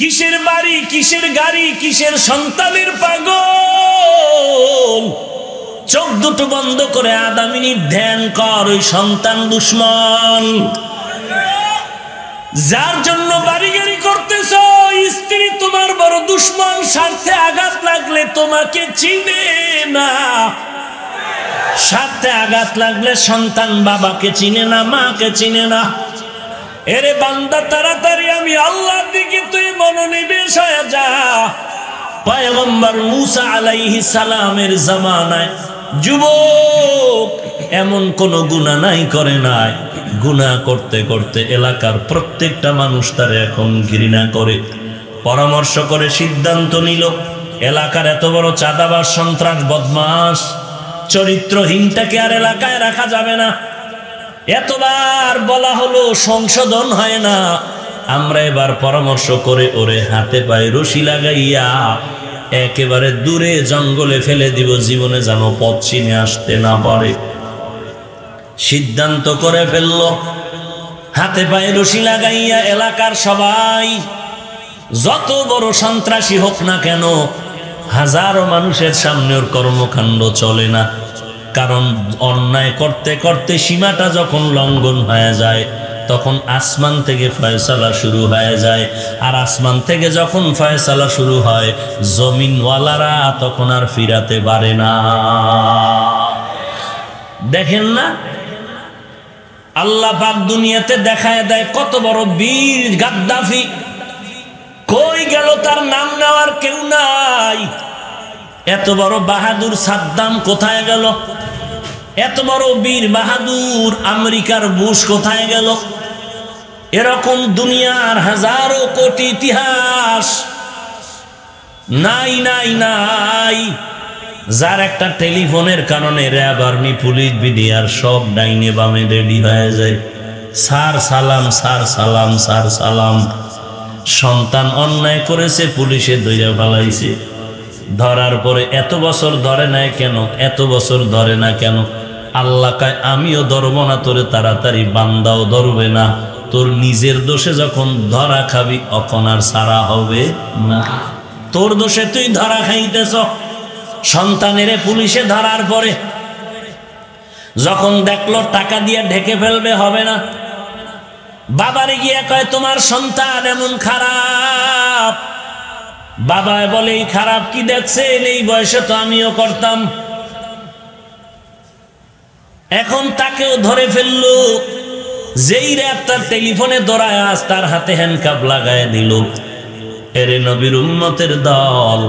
কিসের বাড়ি, কিসের গাড়ি, কিসের সন্তানের পাগল। চোখ দুটো বন্ধ করে আধা মিনিট ধ্যান কর, ওই সন্তান দুশ্মন। যার জন্য বাড়ি গাড়ি করতেছ, স্ত্রী তোমার বড় দুশ্মন। স্বার্থে আঘাত লাগলে তোমাকে চিনে না, স্বার্থে আঘাত লাগলে সন্তান বাবাকে চিনে না, মাকে চিনে না। এরে বান্দা, তাড়াতাড়ি আমি আল্লাহর দিকে তুই মনোনিবেশ হয়ে যা। পয়গম্বর মুসা আলাইহিস সালামের জামানায় যুবক এমন কোন গুনাহ নাই করে নাই, গুনাহ করতে করতে এলাকার প্রত্যেকটা মানুষ তারে এখন ঘৃণা করে। পরামর্শ করে সিদ্ধান্ত নিল, এলাকার এত বড় চাঁদাবাজ, সন্ত্রাস, বদমাস, চরিত্রহীনটাকে আর এলাকায় রাখা যাবে না। এতবার বলা হলো, সংশোধন হয় না। আমরা এবার পরামর্শ করে ওরে হাতে পায়ে রশি লাগাইয়া একেবারে দূরে জঙ্গলে ফেলে দিব, জীবনে যেন পথ চিনে আসতে না পারে। সিদ্ধান্ত করে ফেলল, হাতে পায়ে রশি লাগাইয়া এলাকার সবাই, যত বড় সন্ত্রাসী হোক না কেন, হাজারো মানুষের সামনে ওর কর্মকাণ্ড চলে না। কারণ অন্যায় করতে করতে সীমাটা যখন লঙ্ঘন হয়ে যায়, তখন আসমান থেকে ফয়সালা শুরু হয়ে যায়। আর আসমান থেকে যখন ফয়সালা শুরু হয়, জমিনওয়ালারা তখন আর ফিরাতে পারে না। দেখেন না, আল্লাহ পাক দুনিয়াতে দেখায় দেয় কত বড় বীর গাদ্দাফি, কই গেল তার নাম নেওয়ার কেউ নাই। এত বড় বাহাদুর সাদ্দাম কোথায় গেল? এত বড় বীর বাহাদুর আমেরিকার বুশ কোথায় গেল? এরকম দুনিয়ার হাজারো কোটি ইতিহাস নাই নাই নাই, যার একটা টেলিফোনের কারণে র্যাব, আর্মি, পুলিশ, বিডিআর সব ডাইনে বামে রেডি হয়ে যায়। স্যার সালাম, স্যার সালাম, স্যার সালাম। সন্তান অন্যায় করেছে, পুলিশে ধইরা ফেলাইছে। ধরার পরে এত বছর ধরে নাই কেন, এত বছর ধরে না কেন? আল্লাহ কয়, আমিও ধরব না তোরে তাড়াতাড়ি, বান্দাও ধরবে না। তোর নিজের দোষে যখন ধরা খাবি, তখন আর ছাড়া হবে না। তোর দোষে তুই ধরা খাইতেছ। সন্তানেরে পুলিশে ধরার পরে যখন দেখলো টাকা দিয়ে ঢেকে ফেলবে, হবে না, বাবারে গিয়ে কয়, তোমার সন্তান এমন খারাপ। বাবা বলে, এই খারাপ কি দেখছেন? এই বয়সে তো আমিও করতাম। এখন তাকেও ধরে ফেললো। যেই র্যাব তার টেলিফোনে ধরায়, আজ তার হাতে হ্যান্ডকাপ লাগায় দিল। এরে নবীর উম্মতের দল,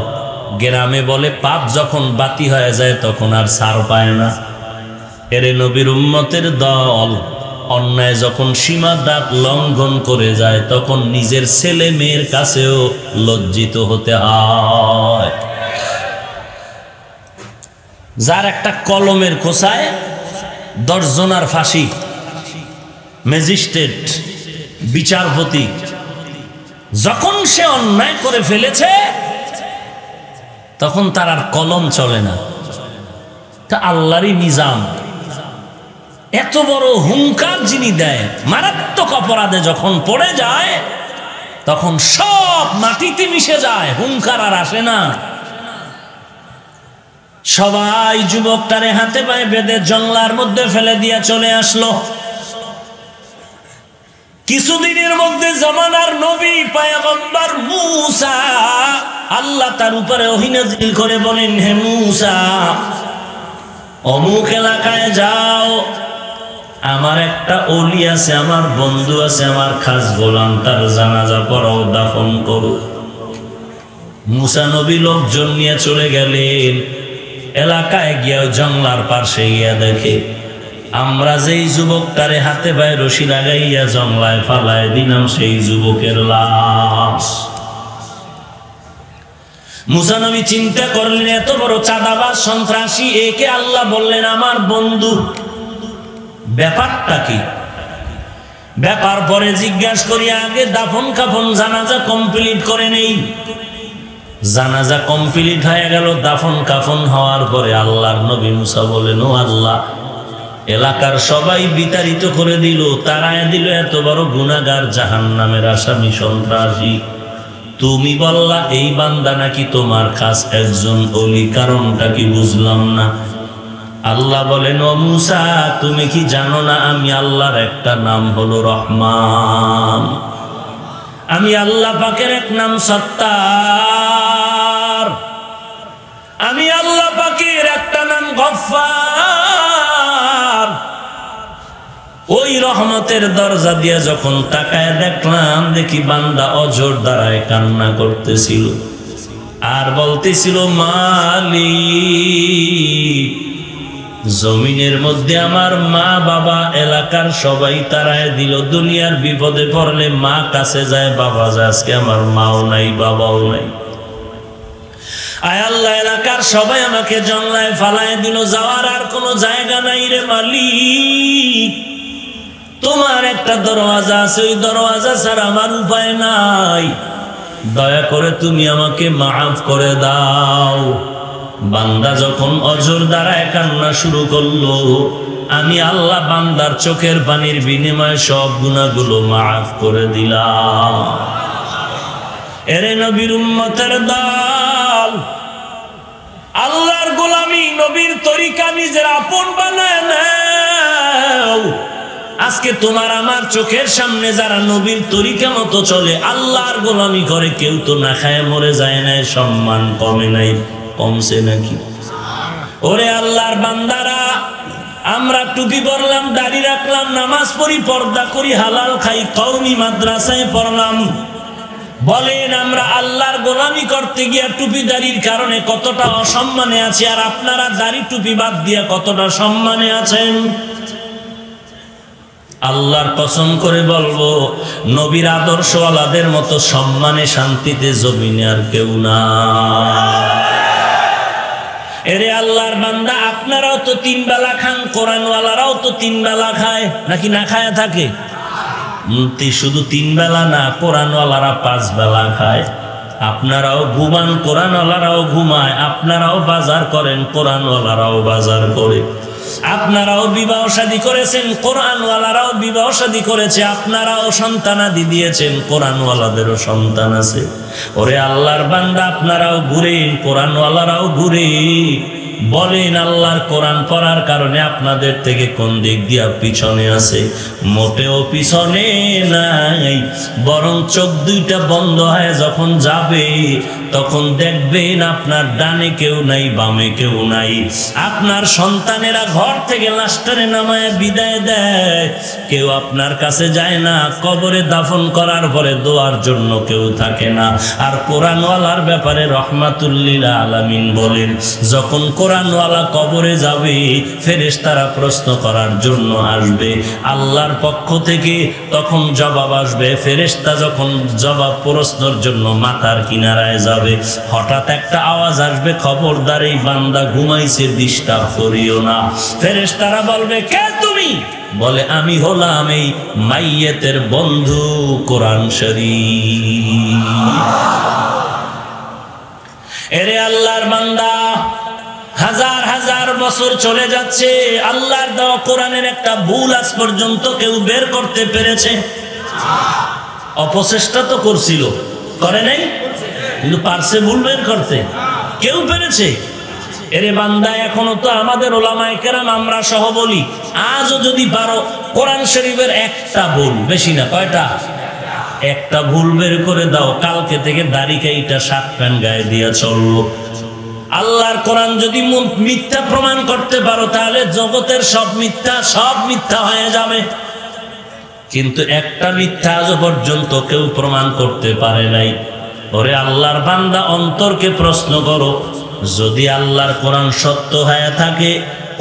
গ্রামে বলে পাপ যখন বাতি হয়ে যায় তখন আর ছাড় পায় না। এরে নবীর উম্মতের দল, অন্যায় যখন সীমা দাগ লঙ্ঘন করে যায়, তখন নিজের ছেলে মেয়ের কাছেও লজ্জিত হতে হয়। যার একটা কলমের খোঁচায় 10 জনার ফাঁসি, ম্যাজিস্ট্রেট, বিচারপতি, যখন সে অন্যায় করে ফেলেছে তখন তার আর কলম চলে না। তা আল্লাহরই নিজাম। এত বড় হুঙ্কার যিনি দেয়, মারাত্মক অপরাধে যখন পড়ে যায় তখন সব মাটিতে মিশে যায়, হুঙ্কার আর আসে না। সবাই যুবকটারে হাতে পায়ে বেঁধে জঙ্গলার মধ্যে ফেলে দিয়ে চলে আসলো। কিছুদিনের মধ্যে জামানার নবী পয়গম্বর মুসা, আল্লাহ তার উপরে ওহী নাযিল করে বলেন, হে মুসা, অমুক এলাকায় যাও, আমার একটা ওলি আছে, আমার বন্ধু আছে, আমার খাস গোলাম, তার জানাজা পড়াও, দাফন করো। মুসা নবী লোকজন নিয়ে চলে গেলেন। এলাকায় গিয়ে জঙ্গলার পাশে গিয়া দেখে, আমরা যেই যুবকটারে হাতে পায়ে রশি লাগাইয়া জঙ্গলায় ফালায় দিলাম, সেই যুবকের লাশ। মুসা নবী চিন্তা করলেন, এত বড় চাঁদাবাজ, সন্ত্রাসী, একে আল্লাহ বললেন আমার বন্ধু, ব্যাপারটা কি? ব্যাপার পরে জিজ্ঞাসা করি, আগে দাফন কাফন জানাজা কমপ্লিট করে নেই। জানাজা কমপ্লিট হয়ে গেল। দাফন কাফন হওয়ার পরে আল্লাহর নবী মুসা বলেন, ও আল্লাহ, এলাকার সবাই বিতাড়িত করে দিল, তারায় দিল এত বড় গুনাহগার, জাহান্নামের আসামি, সন্ত্রাসী। তুমি বললা এই বান্দা নাকি তোমার খাস একজন ওলি, কারণটা কি বুঝলাম না। আল্লাহ বলেন, ও মুসা তুমি কি জানো না আমি আল্লাহর একটা নাম হলো রহমান, আমি আল্লাহ পাকের এক নাম সত্তার, আমি আল্লাহ পাকের একটা নাম গফফার। ওই রহমতের দরজা দিয়ে যখন তাকায় দেখলাম, দেখি বান্দা অজর দ্বারায় কান্না করতেছিল আর বলতেছিল, মালিক জমিনের মধ্যে আমার মা বাবা এলাকার সবাই তারায় দিল, দুনিয়ার বিপদে পড়লে মা কাছে যায়, বাবা যায়, আজকে আমার মাও নাই বাবাও নাই। আয় আল্লাহ এলাকার সবাই আমাকে জঙ্গলায় ফালায় দিল, যাওয়ার আর কোনো জায়গা নাই রে মালিক, তোমার একটা দরওয়াজা আছে, ওই দরওয়াজা ছাড়া আমার উপায় নাই, দয়া করে তুমি আমাকে মাফ করে দাও। বান্দা যখন অজর দ্বারায় কান্না শুরু করলো, আমি আল্লাহ বান্দার চোখের পানির বিনিময়ে সব গুনাহগুলো মাফ করে দিলাম। এরে নবীর উম্মতের দল, আল্লাহর গোলামি নবীর তরিকা নিজের আপন বানায় নাও। আজকে তোমার আমার চোখের সামনে যারা নবীর তরিকা মতো চলে, আল্লাহর গোলামি করে, কেউ তো না খায় মরে যায় না, সম্মান কমে নাই, কমছে নাকি? ওরে আল্লাহর বান্দারা, আমরা টুপি পরলাম, দাড়ি রাখলাম, নামাজ পড়ি, পর্দা করি, হালাল খাই, কওমি মাদ্রাসায় পড়লাম, বলেন আমরা আল্লাহর গোলামি করতে গিয়া টুপি দাড়ির কারণে কতটা অসম্মানে আছি, আর আপনারা দাড়ি টুপি বাদ দিয়া কতটা সম্মানে আছেন? আল্লাহর কসম করে বলবো, নবীর আদর্শওয়ালাদের মতো সম্মানে শান্তিতে জমিনে আর কেউ না। এরে আল্লাহর বান্দা, আপনারাও তো তিন বেলা খান, কোরআনওয়ালারাও তো তিন বেলা খায়, নাকি না খায় থাকে? শুধু তিন বেলা না, কোরআনওয়ালারা 5 বেলা খায়। আপনারাও ঘুমান, কোরআনওয়ালারাও ঘুমায়, আপনারাও বাজার করেন, কোরআনওয়ালারাও বাজার করে, আপনারাও বিবাহ শাদী করেছেন, কোরআনওয়ালারাও বিবাহ শাদী করেছে, আপনারাও সন্তানাদি দিয়েছেন, কোরআনওয়ালাদেরও সন্তান আছে। ওরে আল্লাহর বান্দা, আপনারাও ঘুরেন, কোরআনওয়ালারাও ঘুরে, বলেন আল্লাহর কোরআন পড়ার কারণে আপনাদের থেকে কোন দিক দিয়া পিছনে আছে? মোটেও পিছনে নাই, বরং চোখ দুইটা বন্ধ হয়ে যখন যাবে তখন দেখবেন আপনার ডানে কেউ নাই, বামে কেউ নাই। আপনার সন্তানেরা ঘর থেকে লাস্টারে নামায় বিদায় দেয়, কেউ আপনার কাছে যায় না, কবরে দাফন করার পরে দোয়ার জন্য কেউ থাকে না। আর কোরআনওয়ালার ব্যাপারে রহমাতুল্লিল আলামিন বলেন, যখন কোরআনওয়ালা কবরে যাবে, ফেরেশতারা প্রশ্ন করার জন্য আসবে আল্লাহর পক্ষ থেকে, তখন জবাব আসবে। ফেরেশতা যখন জবাব প্রশ্নের জন্য মাথার কিনারায় যাবে, হঠাৎ একটা আওয়াজ আসবে, খবরদার এই বান্দা ঘুমাইছে, ডিস্টার্ব করিও না। ফেরেশতারা বলবে, কে তুমি? বলে, আমি হলাম এই মাইয়েতের বন্ধু কোরআন শরীফ। এরে আল্লাহর বান্দা, হাজার হাজার বছর চলে যাচ্ছে, আল্লাহর দেওয়া কোরআনের একটা ভুল আজ পর্যন্ত কেউ বের করতে পেরেছে? অপচেষ্টা তো করছিল, করে নাই, কিন্তু পারছে ভুল বের করতে? কেউ পেরেছে? এরে বান্দা, এখনো তো আমাদের ওলামায়ে কেরাম, আমরা সহ বলি, আজও যদি পারো কোরআন শরীফের একটা ভুল, বেশি না, কয়টা? একটা ভুল বের করে দাও, কালকে থেকে দাড়ি কাইটা শার্ট প্যান্ট গায়ে দিয়া চললো। আল্লাহর কোরআন যদি মিথ্যা প্রমাণ করতে পারো, তাহলে জগতের সব মিথ্যা হয়ে যাবে। কিন্তু একটা মিথ্যা আজও পর্যন্ত কেউ প্রমাণ করতে পারে নাই। ওরে আল্লাহর বান্দা, অন্তরকে প্রশ্ন করো, যদি আল্লাহর কোরআন সত্য হয়ে থাকে,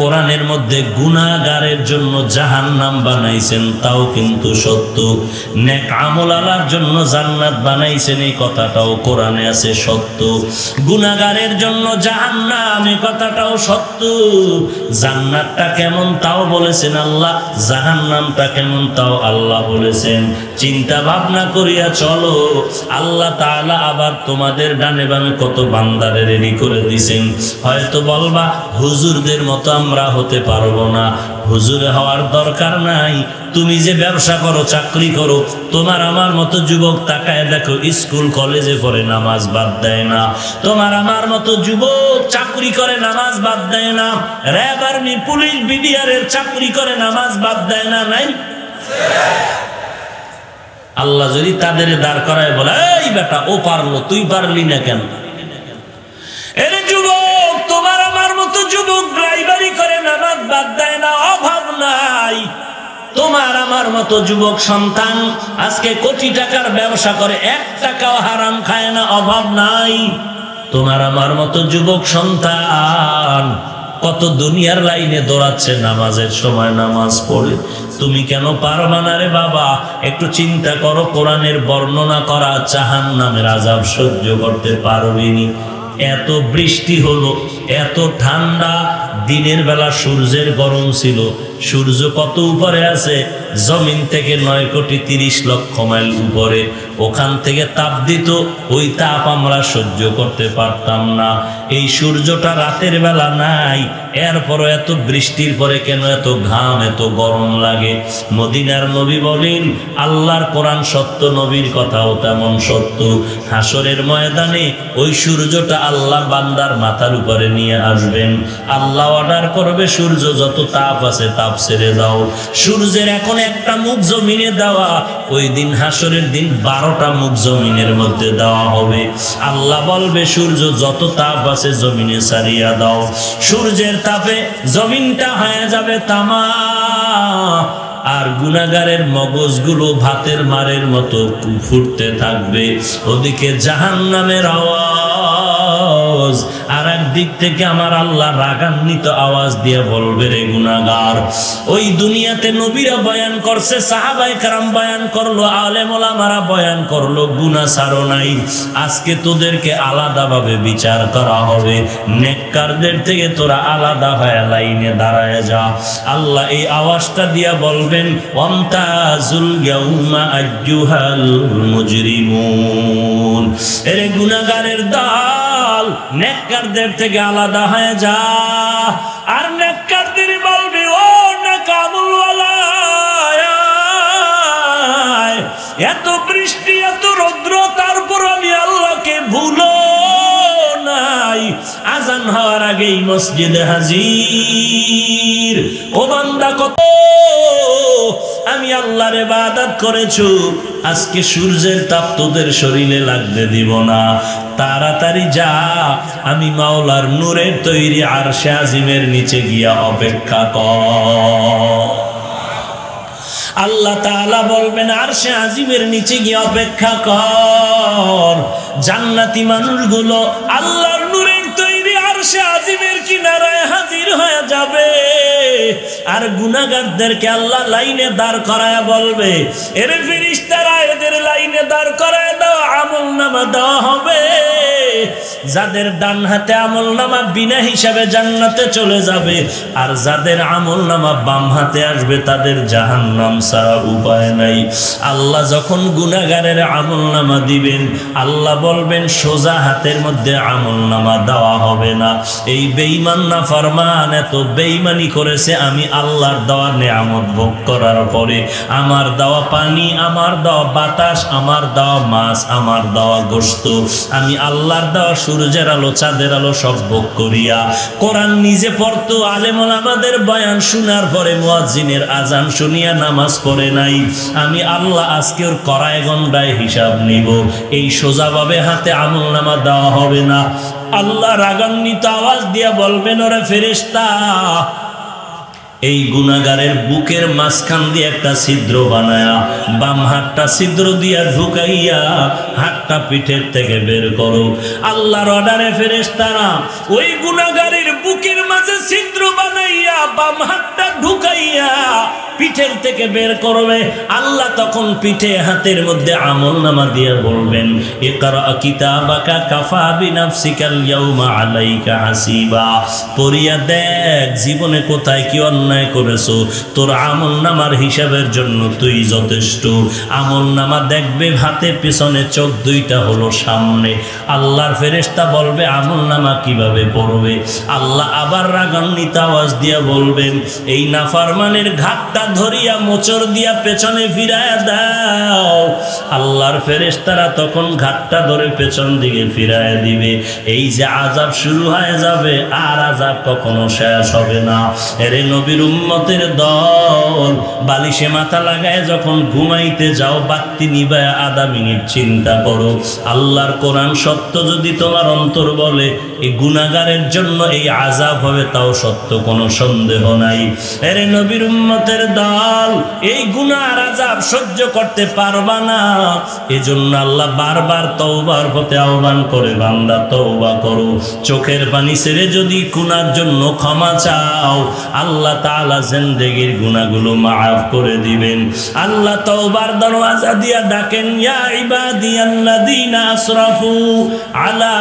কোরআনের মধ্যে গুনাহগারের জন্য জাহান্নাম বানাইছেন, তাও কিন্তু সত্য। নেক আমলালার জন্য জান্নাত বানাইছেন, এই কথাটাও কোরআনে আছে, সত্য। গুনাহগারের জন্য জাহান্নাম, এই কথাটাও সত্য। জান্নাতটা কেমন তাও বলেছেন আল্লাহ, জাহান্নামটা কেমন তাও আল্লাহ বলেছেন। চিন্তা ভাবনা করিয়া চলো, আল্লাহ তাআলা আবার তোমাদের ডানে বামে কত বান্দারে রেডি করে দিয়েছেন। হয়তো বলবা, হুজুরদের মতো আমরা হতে পারবো না, হুজুরে হওয়ার দরকার নাই। তুমি যে ব্যবসা করো, চাকরি করো, তোমার আমার মতো যুবক তাকায় দেখো, স্কুল কলেজে পড়ে নামাজ বাদ দেয় না। তোমার আমার মতো যুবক চাকরি করে নামাজ বাদ দেয় না। র্যাব, আর্মি, পুলিশ, বিডিআরের চাকরি করে নামাজ বাদ দেয় না। নাই? আল্লাহ যদি তাদের দাঁড় করায় বলে, এই বেটা ও পারলো, তুই পারলি না কেন? এর যুবক, তোমার আমার মতো যুবক ড্রাইভারি করে নামাজ বাদ দেয় না, অভাব নাই। তোমার আমার মতো যুবক সন্তান আজকে কোটি টাকার ব্যবসা করে, 1 টাকাও হারাম খায় না, অভাব নাই। তোমার আমার মতো যুবক সন্তান কত দুনিয়ার লাইনে দৌড়াচ্ছে, নামাজের সময় নামাজ পড়ে। তুমি কেন পারবা না রে বাবা? একটু চিন্তা করো, কোরআনের বর্ণনা করা জাহান্নামের আযাব সহ্য করতে পারবিনি? এত বৃষ্টি হলো, এত ঠান্ডা, দিনের বেলা সূর্যের গরম ছিল। সূর্য কত উপরে আছে? জমিন থেকে 9,30,00,000 মাইল উপরে। ওখান থেকে তাপ দিত, ওই তাপ আমরা সহ্য করতে পারতাম না। এই সূর্যটা রাতের বেলা নাই, এরপরও এত বৃষ্টির পরে কেন এত ঘাম, এত গরম লাগে? মদিনার নবী বলেন, আল্লাহর কোরআন সত্য, নবীর কথাও তেমন সত্য। হাসরের ময়দানে ওই সূর্যটা আল্লাহ বান্দার মাথার উপরে নিয়ে আসবেন। আল্লাহ অর্ডার করবে, সূর্য যত তাপ আছে তাপ ছেড়ে দাও। সূর্যের এখন একটা মুখ জমিনে দেওয়া, ওই দিন হাসরের দিন 12টা মুখ জমিনের মধ্যে দেওয়া হবে। আল্লাহ বলবে, সূর্য যত তাপ আছে জমিনে ছাড়িয়া দাও। সূর্যের তাপে জমিনটা হয়ে যাবে তামা, আর গুনাহগারের মগজগুলো ভাতের মারের মতো ফুটতে থাকবে। ওদিকে জাহান্নামের আওয়াজ, আর একদিক থেকে আমার আল্লাহ রাগান্বিত আওয়াজ দিয়ে বলবে, রে গুনাহগার। ওই দুনিয়াতে নবীরা বয়ান করছে, সাহাবায়ে কেরাম বয়ান করলো, আলেম ওলামারা বয়ান করলো, গুনাহ ছাড়ো নাই। আজকে তোদেরকে আলাদাভাবে বিচার করা হবে। নেককারদের থেকে তোরা আলাদা হয়ে লাইনে দাঁড়ায় যা। আল্লাহ এই আওয়াজটা দিয়া বলবেন, ওয়ামতাজুল ইয়াউমা আইয়ুহাল মুজরিমুন। এরে গুনাহগারের দল, নেককারদের থেকে আলাদা হয়ে যা। আর নেককারদের বলবে, ও নেকামুলওয়ালা, এত বৃষ্টি, এত রৌদ্র, তারপর আমি আল্লাহকে ভুলো নাই। আজান হওয়ার আগেই মসজিদে হাজির। ও বান্দা, কত আমি আল্লাহর ইবাদত করেছো, আজকে সূর্যের তাপ তোদের শরীরে লাগতে দিব না। তাড়াতাড়ি যা, আমি মাওলার নূরের তৈরি আরশে আজিমের নিচে গিয়া অপেক্ষা কর। আল্লাহ তাআলা বলবেন, আরশে আজিমের নিচে গিয়ে অপেক্ষা কর। জান্নাতি মানুষগুলো আল্লাহর নূরের তৈরি আরশে আজিমের কিনারায় হাজির হয়ে যাবে। আর গুনাহগারদেরকে আল্লাহ লাইনে দাঁড় করায়া বলবে, এরে ফেরেশতারা, এদের লাইনে দাঁড় করায় দাও, আমলনামা দেওয়া হবে। যাদের ডান হাতে আমলনামা বিনা হিসাবে জান্নাতে চলে যাবে, আর যাদের আমলনামা বাম হাতে আসবে তাদের জাহান্নাম ছাড়া উপায় নাই। আল্লাহ যখন গুনাহগারের আমলনামা দিবেন, আল্লাহ বলবেন, সোজা হাতের মধ্যে আমলনামা দেওয়া হবে না। এই বেঈমান নাফরমান এত বেঈমানি করেছে, আমি আল্লাহর দেওয়া নেয়ামত ভোগ করার পরে আমার দেওয়া পানি, আমার দেওয়া বাতাস, আমার দেওয়া মাছ, আমার দেওয়া গোশত, আমি আল্লাহর দেওয়া সূর্যের আলো, চাঁদের আলো সব ভোগ করিয়া কোরআন নিজে পড়তো, আলেম ওলামাদের বয়ান শোনার পরে মুয়াজ্জিনের আজান শুনিয়া নামাজ পড়ে নাই, আমি আল্লাহ আজকে ওর কড়ায় গন্ডায় হিসাব নিব। এই সোজাভাবে হাতে আমলনামা দেওয়া হবে না। আল্লাহ রাগান্বিত আওয়াজ দিয়া বলবেন, ওরে ফেরেশতা, এই গুনাহগারের বুকের মাঝখান দিয়ে একটা ছিদ্র বানায়া বাম হাতটা ছিদ্র দিয়া ঢুকাইয়া হাতটা পিঠের থেকে বের করো। আল্লাহর অর্ডারে ফেরেশতারা ওই গুনাহগারের বুকের মাঝে ছিদ্র বানাইয়া বাম হাতটা ঢুকাইয়া পিঠের থেকে বের করবে। আল্লাহ তখন পিঠে হাতের মধ্যে আমলনামা দিয়ে বলবেন, ইকরা কিতাবাকা কাফা বিনাফসিকাল ইয়াউমা আলাইকা হাসিবা। পড়িয়া দেখ জীবনে কোথায় কি অন্যায় করেছো, তোর আমলনামার হিসাবের জন্য তুই যথেষ্ট। আমলনামা দেখবে হাতের পিছনে, চোখ দুইটা হলো সামনে। আল্লাহর ফেরেশতা বলবে, আমলনামা কিভাবে পড়বে? আল্লাহ আল্লাহ আবার রাগান্বিত আওয়াজ দিয়া বলবেন, এই নাফরমানের ঘাটটা ধরিয়া মোচড় দিয়া পেছনে ফিরায়া দাও। আল্লাহর ফেরেশতারা তখন ঘাটটা ধরে পেছন দিকে ফিরায়া দিবে। এই যে আযাব শুরু হয়ে যাবে, আর আযাব কখনো শেষ হবে না। এরে নবীর উম্মতের দল, বালিশে মাথা লাগায় যখন ঘুমাইতে যাও, বাতি নিবায়া আধা মিনিট চিন্তা করো, আল্লাহর কোরআন সত্য যদি তোমার অন্তর বলে এই গুনাহগারের জন্য এই আযাব হবে, তাও সত্য, কোনো সন্দেহ নাই। এরে নবীর উম্মতের দল, এই গুনাহর আযাব সহ্য করতে পারবা না। এজন্য আল্লাহ বারবার তওবার পথে আহ্বান করে, বান্দা তওবা করো। চোখের পানি ছেড়ে যদি গুনার জন্য ক্ষমা চাও, আল্লাহ তাআলা জিন্দেগীর গুনাহগুলো মাফ করে দিবেন। আল্লাহ তওবার দরওয়াজা দিয়া ডাকেন, ইয়া ইবাদিয়াল্লাযীনা আসরাফু আলা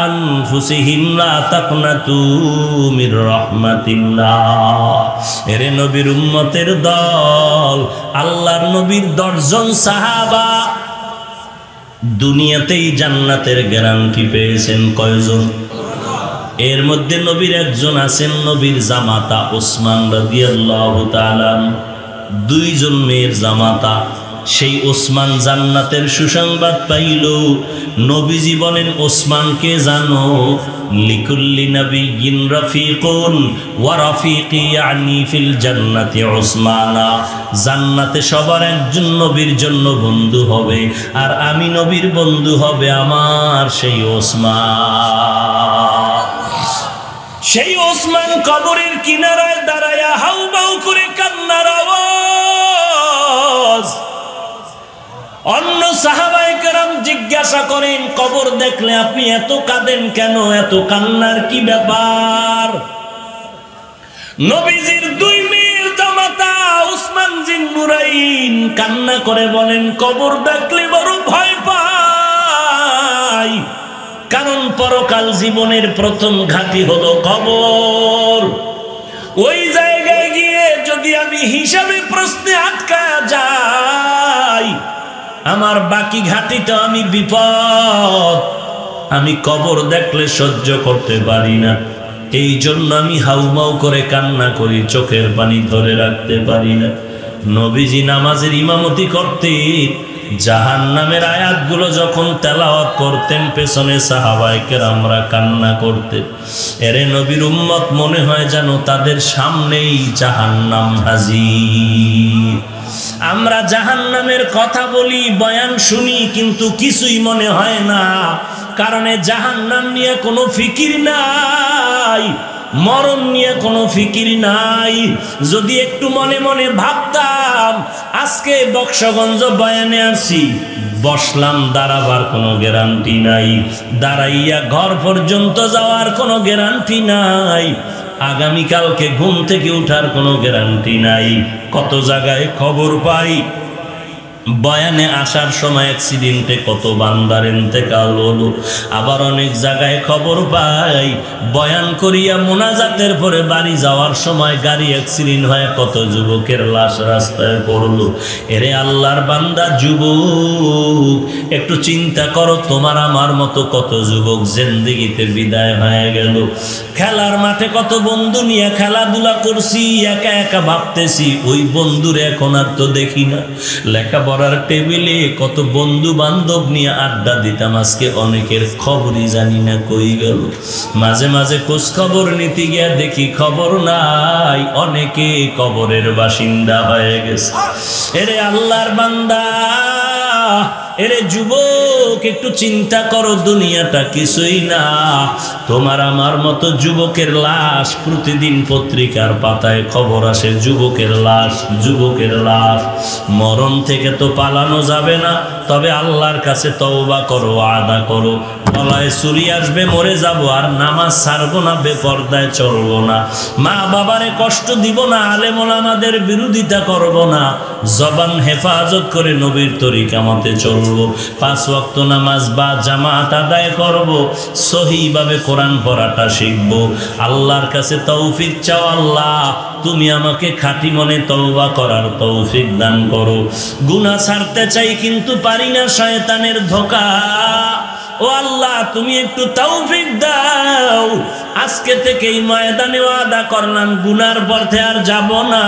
আনফুসিহিম লা তাকনাতু মির রাহমাতিল্লাহ। এরে নবীর উম্মতের দল, আল্লাহর নবীর 10 জন সাহাবা দুনিয়াতেই জান্নাতের গ্যারান্টি পেয়েছেন। কয়জন? এর মধ্যে নবীর একজন আছেন, নবীর জামাতা ওসমান রাদিয়াল্লাহু তাআলা, 2 জন মেয়ের জামাতা। সেই ওসমান জান্নাতের সুসংবাদ পাইল। নবীজি বলেন, ওসমানকে জানো, লিকুল্লি নাবিয়্যিন রাফিকুন ওয়া রাফিকি ইয়ানি ফিল জান্নাতি ওসমানা। জান্নাতে সবার একজন নবীর জন্য বন্ধু হবে, আর আমি নবীর বন্ধু হবে আমার সেই ওসমান। সেই ওসমান কবরের কিনারায় দাঁড়ায়া হাউমাউ করে কান্নার আওয়াজ। অন্য সাহাবায়ে কেরাম জিজ্ঞাসা করেন, কবর দেখলে আপনি এত কাঁদেন কেন, এত কান্নার কি ব্যাপার? নবীজির 2 মেয়ের জামাতা উসমান জিন নুরাইন কান্না করে বলেন, কবর দেখলে বড় ভয় পাই, কারণ পরকাল জীবনের প্রথম ঘাঁটি হলো কবর। ওই জায়গায় গিয়ে যদি আমি হিসাবে প্রশ্নে আটকা যাই, আমার বাকি ঘাটিটা আমি বিপদ। আমি কবর দেখলে সহ্য করতে পারি না, এই জন্য আমি হাউমাউ করে কান্না করি, চোখের পানি ধরে রাখতে পারি না। নবীজি নামাজের ইমামতি করতেন, জাহান্নামের আয়াতগুলো যখন তেলাওয়াত করতেন, পেছনে সাহাবায়ে কেরামরা কান্না করতেন। এরে নবীর উম্মত, মনে হয় যেন তাদের সামনেই জাহান্নাম হাজির। আমরা জাহান্নামের কথা বলি, বয়ান শুনি, কিন্তু কিছুই মনে হয় না, কারণ জাহান্নাম নিয়ে কোনো ফিকির নাই, মরণ নিয়ে কোনো ফিকির নাই। যদি একটু মনে মনে ভাবতাম, আজকে বক্সগঞ্জ বয়ানে আসি, বসলাম, দাঁড়াবার কোনো গ্যারান্টি নাই, দাঁড়াইয়া ঘর পর্যন্ত যাওয়ার কোনো গ্যারান্টি নাই, আগামীকালকে ঘুম থেকে উঠার কোনো গ্যারান্টি নাই। কত জায়গায় খবর পাই, বয়ানে আসার সময় অ্যাক্সিডেন্টে কত বান্দার ইন্তেকাল হলো। আবার অনেক জায়গায় খবর পাই, বয়ান করিয়া মোনাজাতের পরে বাড়ি যাওয়ার সময় গাড়ি অ্যাক্সিডেন্ট হয়ে কত যুবকের লাশ রাস্তায় পড়লো। এরে আল্লাহর বান্দা যুবক, একটু চিন্তা করো, তোমার আমার মতো কত যুবক জিন্দেগিতে বিদায় হয়ে গেল। খেলার মাঠে কত বন্ধু নিয়ে খেলাধুলা করছি, একা একা ভাবতেছি ওই বন্ধুরে এখন আর তো দেখি না। লেখাপড়ার টেবিলে কত বন্ধু বান্ধব নিয়ে আড্ডা দিতাম, আজকে অনেকের খবরই জানি না কই গেল। মাঝে মাঝে খোঁজ খবর নিতে গিয়ে দেখি খবর নাই, অনেকে কবরের বাসিন্দা হয়ে গেছে। এরে আল্লাহর বান্দা, এরে যুবক, একটু চিন্তা করো, দুনিয়াটা কিছুই না। তোমার আমার মতো যুবকের লাশ প্রতিদিন পত্রিকার পাতায় খবর আসে, যুবকের লাশ, যুবকের লাশ। মরণ থেকে তো পালানো যাবে না, তবে আল্লাহর কাছে তওবা করো, আদা করো। গলায় ছুরি আসবে, মরে যাব, আর নামাজ ছাড়বো না, বেপরদায় চলবো না, মা বাবারে কষ্ট দিব না, আলেম ওলামাদের বিরোধিতা করব না, জবান হেফাজত করে নবীর তরিকা মতে চলবো, 5 ওয়াক্ত নামাজ বা জামাত আদায় করব, সহিভাবে কোরআন পড়াটা শিখবো। আল্লাহর কাছে তৌফিক চাও, আল্লাহ তুমি আমাকে খাঁটি মনে তওবা করার তৌফিক দান করো। গুনাহ ছাড়তে চাই কিন্তু পারি না, শয়তানের ধোঁকা। ও আল্লাহ, তুমি একটু তৌফিক দাও। আজকে থেকেই ময়দানে ওয়াদা করলাম গুনার পথে আর যাব না,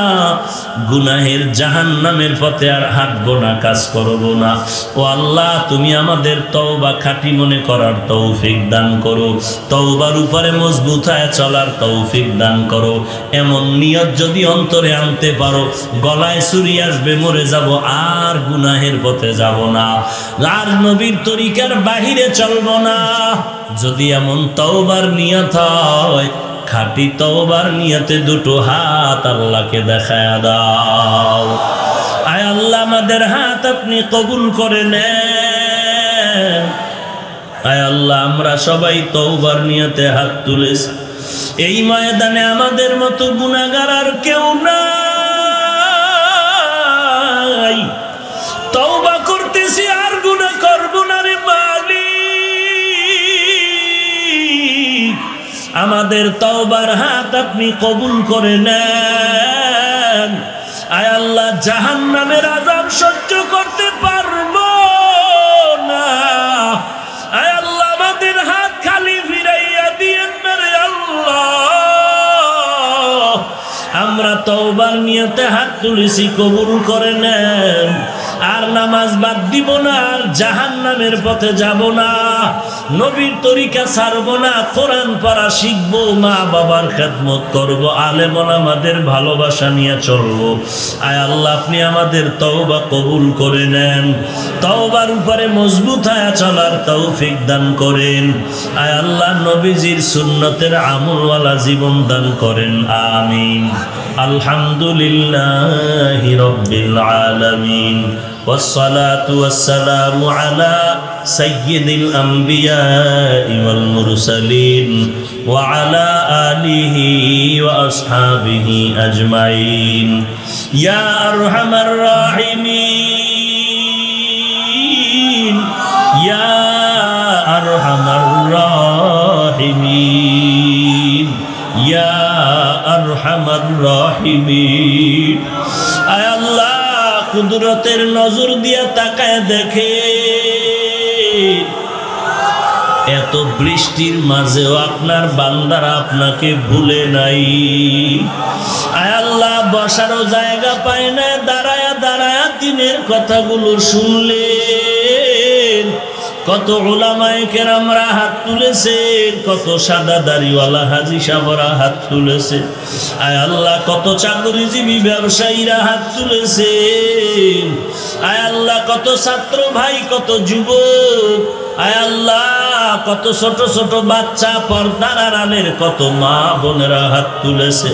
গুনাহের জাহান্নামের পথে আর হাঁটবো না, কাজ করব না। ও আল্লাহ, তুমি আমাদের তওবা খাঁটি মনে করার তৌফিক দান করো, তওবার উপরে মজবুত হয়ে চলার তৌফিক দান করো। এমন নিয়ত যদি অন্তরে আনতে পারো, গলায় ছুরি আসবে মরে যাব, আর গুনাহের পথে যাব না, আর নবীর তরিকার বাহিরে চলব না। যদি এমন তওবার নিয়ত হয়, খাঁটি তওবার নিয়তে দুটো হাত আল্লাহকে দেখায়া দাও। আয় আল্লাহ, আমাদের হাত আপনি কবুল করে নেন। আয় আল্লাহ, আমরা সবাই তওবার নিয়তে হাত তুলেছি। এই ময়দানে আমাদের মতো গুনাহগার আর কেউ নাই। তওবা করতেছি, আর গুনাহ করব না রে মালিক। আমাদের তওবার হাত আপনি কবুল করে নেন। আয় আল্লাহ, জাহান্নামের আযাব সহ্য করতে পারবো না। আয় আল্লাহ, আমাদের হাত খালি ফিরাইয়া দিয়েন না রে আল্লাহ। আমরা তওবার নিয়তে হাত তুলেছি, কবুল করে নেন। আর নামাজ বাদ দিব না, আর জাহান্নামের পথে যাব না, নবীর তরিকা ছাড়ব না, কোরআন পড়া শিখবো, মা বাবার খেদমত করব, আলেম ওলামাদের ভালোবাসা নিয়ে চলবো। আয় আল্লাহ, আপনি আমাদের তওবা কবুল করে নেন, তওবার উপরে মজবুত হয়ে চলার তৌফিক দান করেন। আয় আল্লাহ, নবীজির সুন্নতের আমলওয়ালা জীবন দান করেন, আমিন। আলহামদুলিল্লাহি রাব্বিল আলামিন, والصلاة والسلام على سيد الأنبياء والمرسلين وعلى آله وأصحابه أجمعين يا أرحم الراحمين يا أرحم الراحمين يا أرحم الراحمين আয় আল্লাহ, কুদরতের নজর দিয়া তাকায় দেখে, এত বৃষ্টির মাঝেও আপনার বান্দারা আপনাকে ভুলে নাই। আয় আল্লাহ, বসারও জায়গা পায় না, দাঁড়ায়া দাঁড়ায়া দিনের কথাগুলো শুনলেন। কত উলামায়ে কেরামরা হাত তুলেছেন, কত সাদা দাড়িওয়ালা হাজী সাহেবরা হাত তুলেছে। আয় আল্লাহ, কত চাকরিজীবী ব্যবসায়ীরা হাত তুলেছেন। আয় আল্লাহ, কত ছাত্র ভাই, কত যুবক, আয় আল্লাহ, কত ছোট ছোট বাচ্চা, পর্দার আড়ালের কত মা বোনেরা হাত তুলেছে।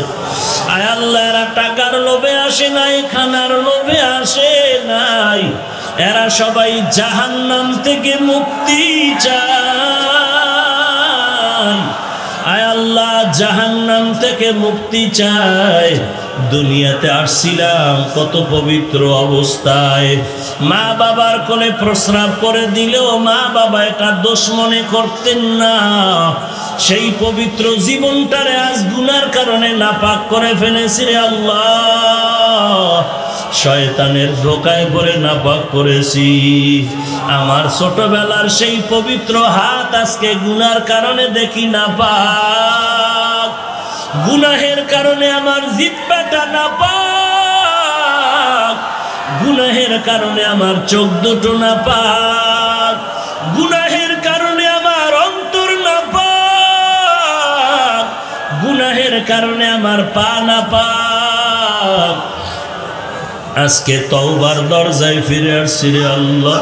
আয় আল্লাহ, এরা টাকার লোভে আসে নাই, খানার লোভে আসে নাই, এরা সবাই জাহান্নাম থেকে মুক্তি চায়। আয় আল্লাহ, জাহান্নাম থেকে মুক্তি চায়। দুনিয়াতে আসছিলাম কত পবিত্র অবস্থায়, মা বাবার কোলে প্রস্রাব করে দিলেও মা বাবা এটা দোষ মনে করতেন না। সেই পবিত্র জীবনটারে আজ গুনার কারণে নাপাক করে ফেলেছি রে আল্লাহ। শয়তানের ধোকায় পড়ে নাপাক করেছি। আমার ছোটবেলার সেই পবিত্র হাত আজকে গুনার কারণে দেখি নাপাক। গুনাহের কারণে আমার জিহ্বাটা নাপাক, গুনাহের কারণে আমার চোখ দুটো নাপাক, গুনাহের কারণে আমার অন্তর নাপাক, গুনাহের কারণে আমার পা নাপাক। আজকে তওবার দরজায় ফিরে আসছি রে আল্লাহ।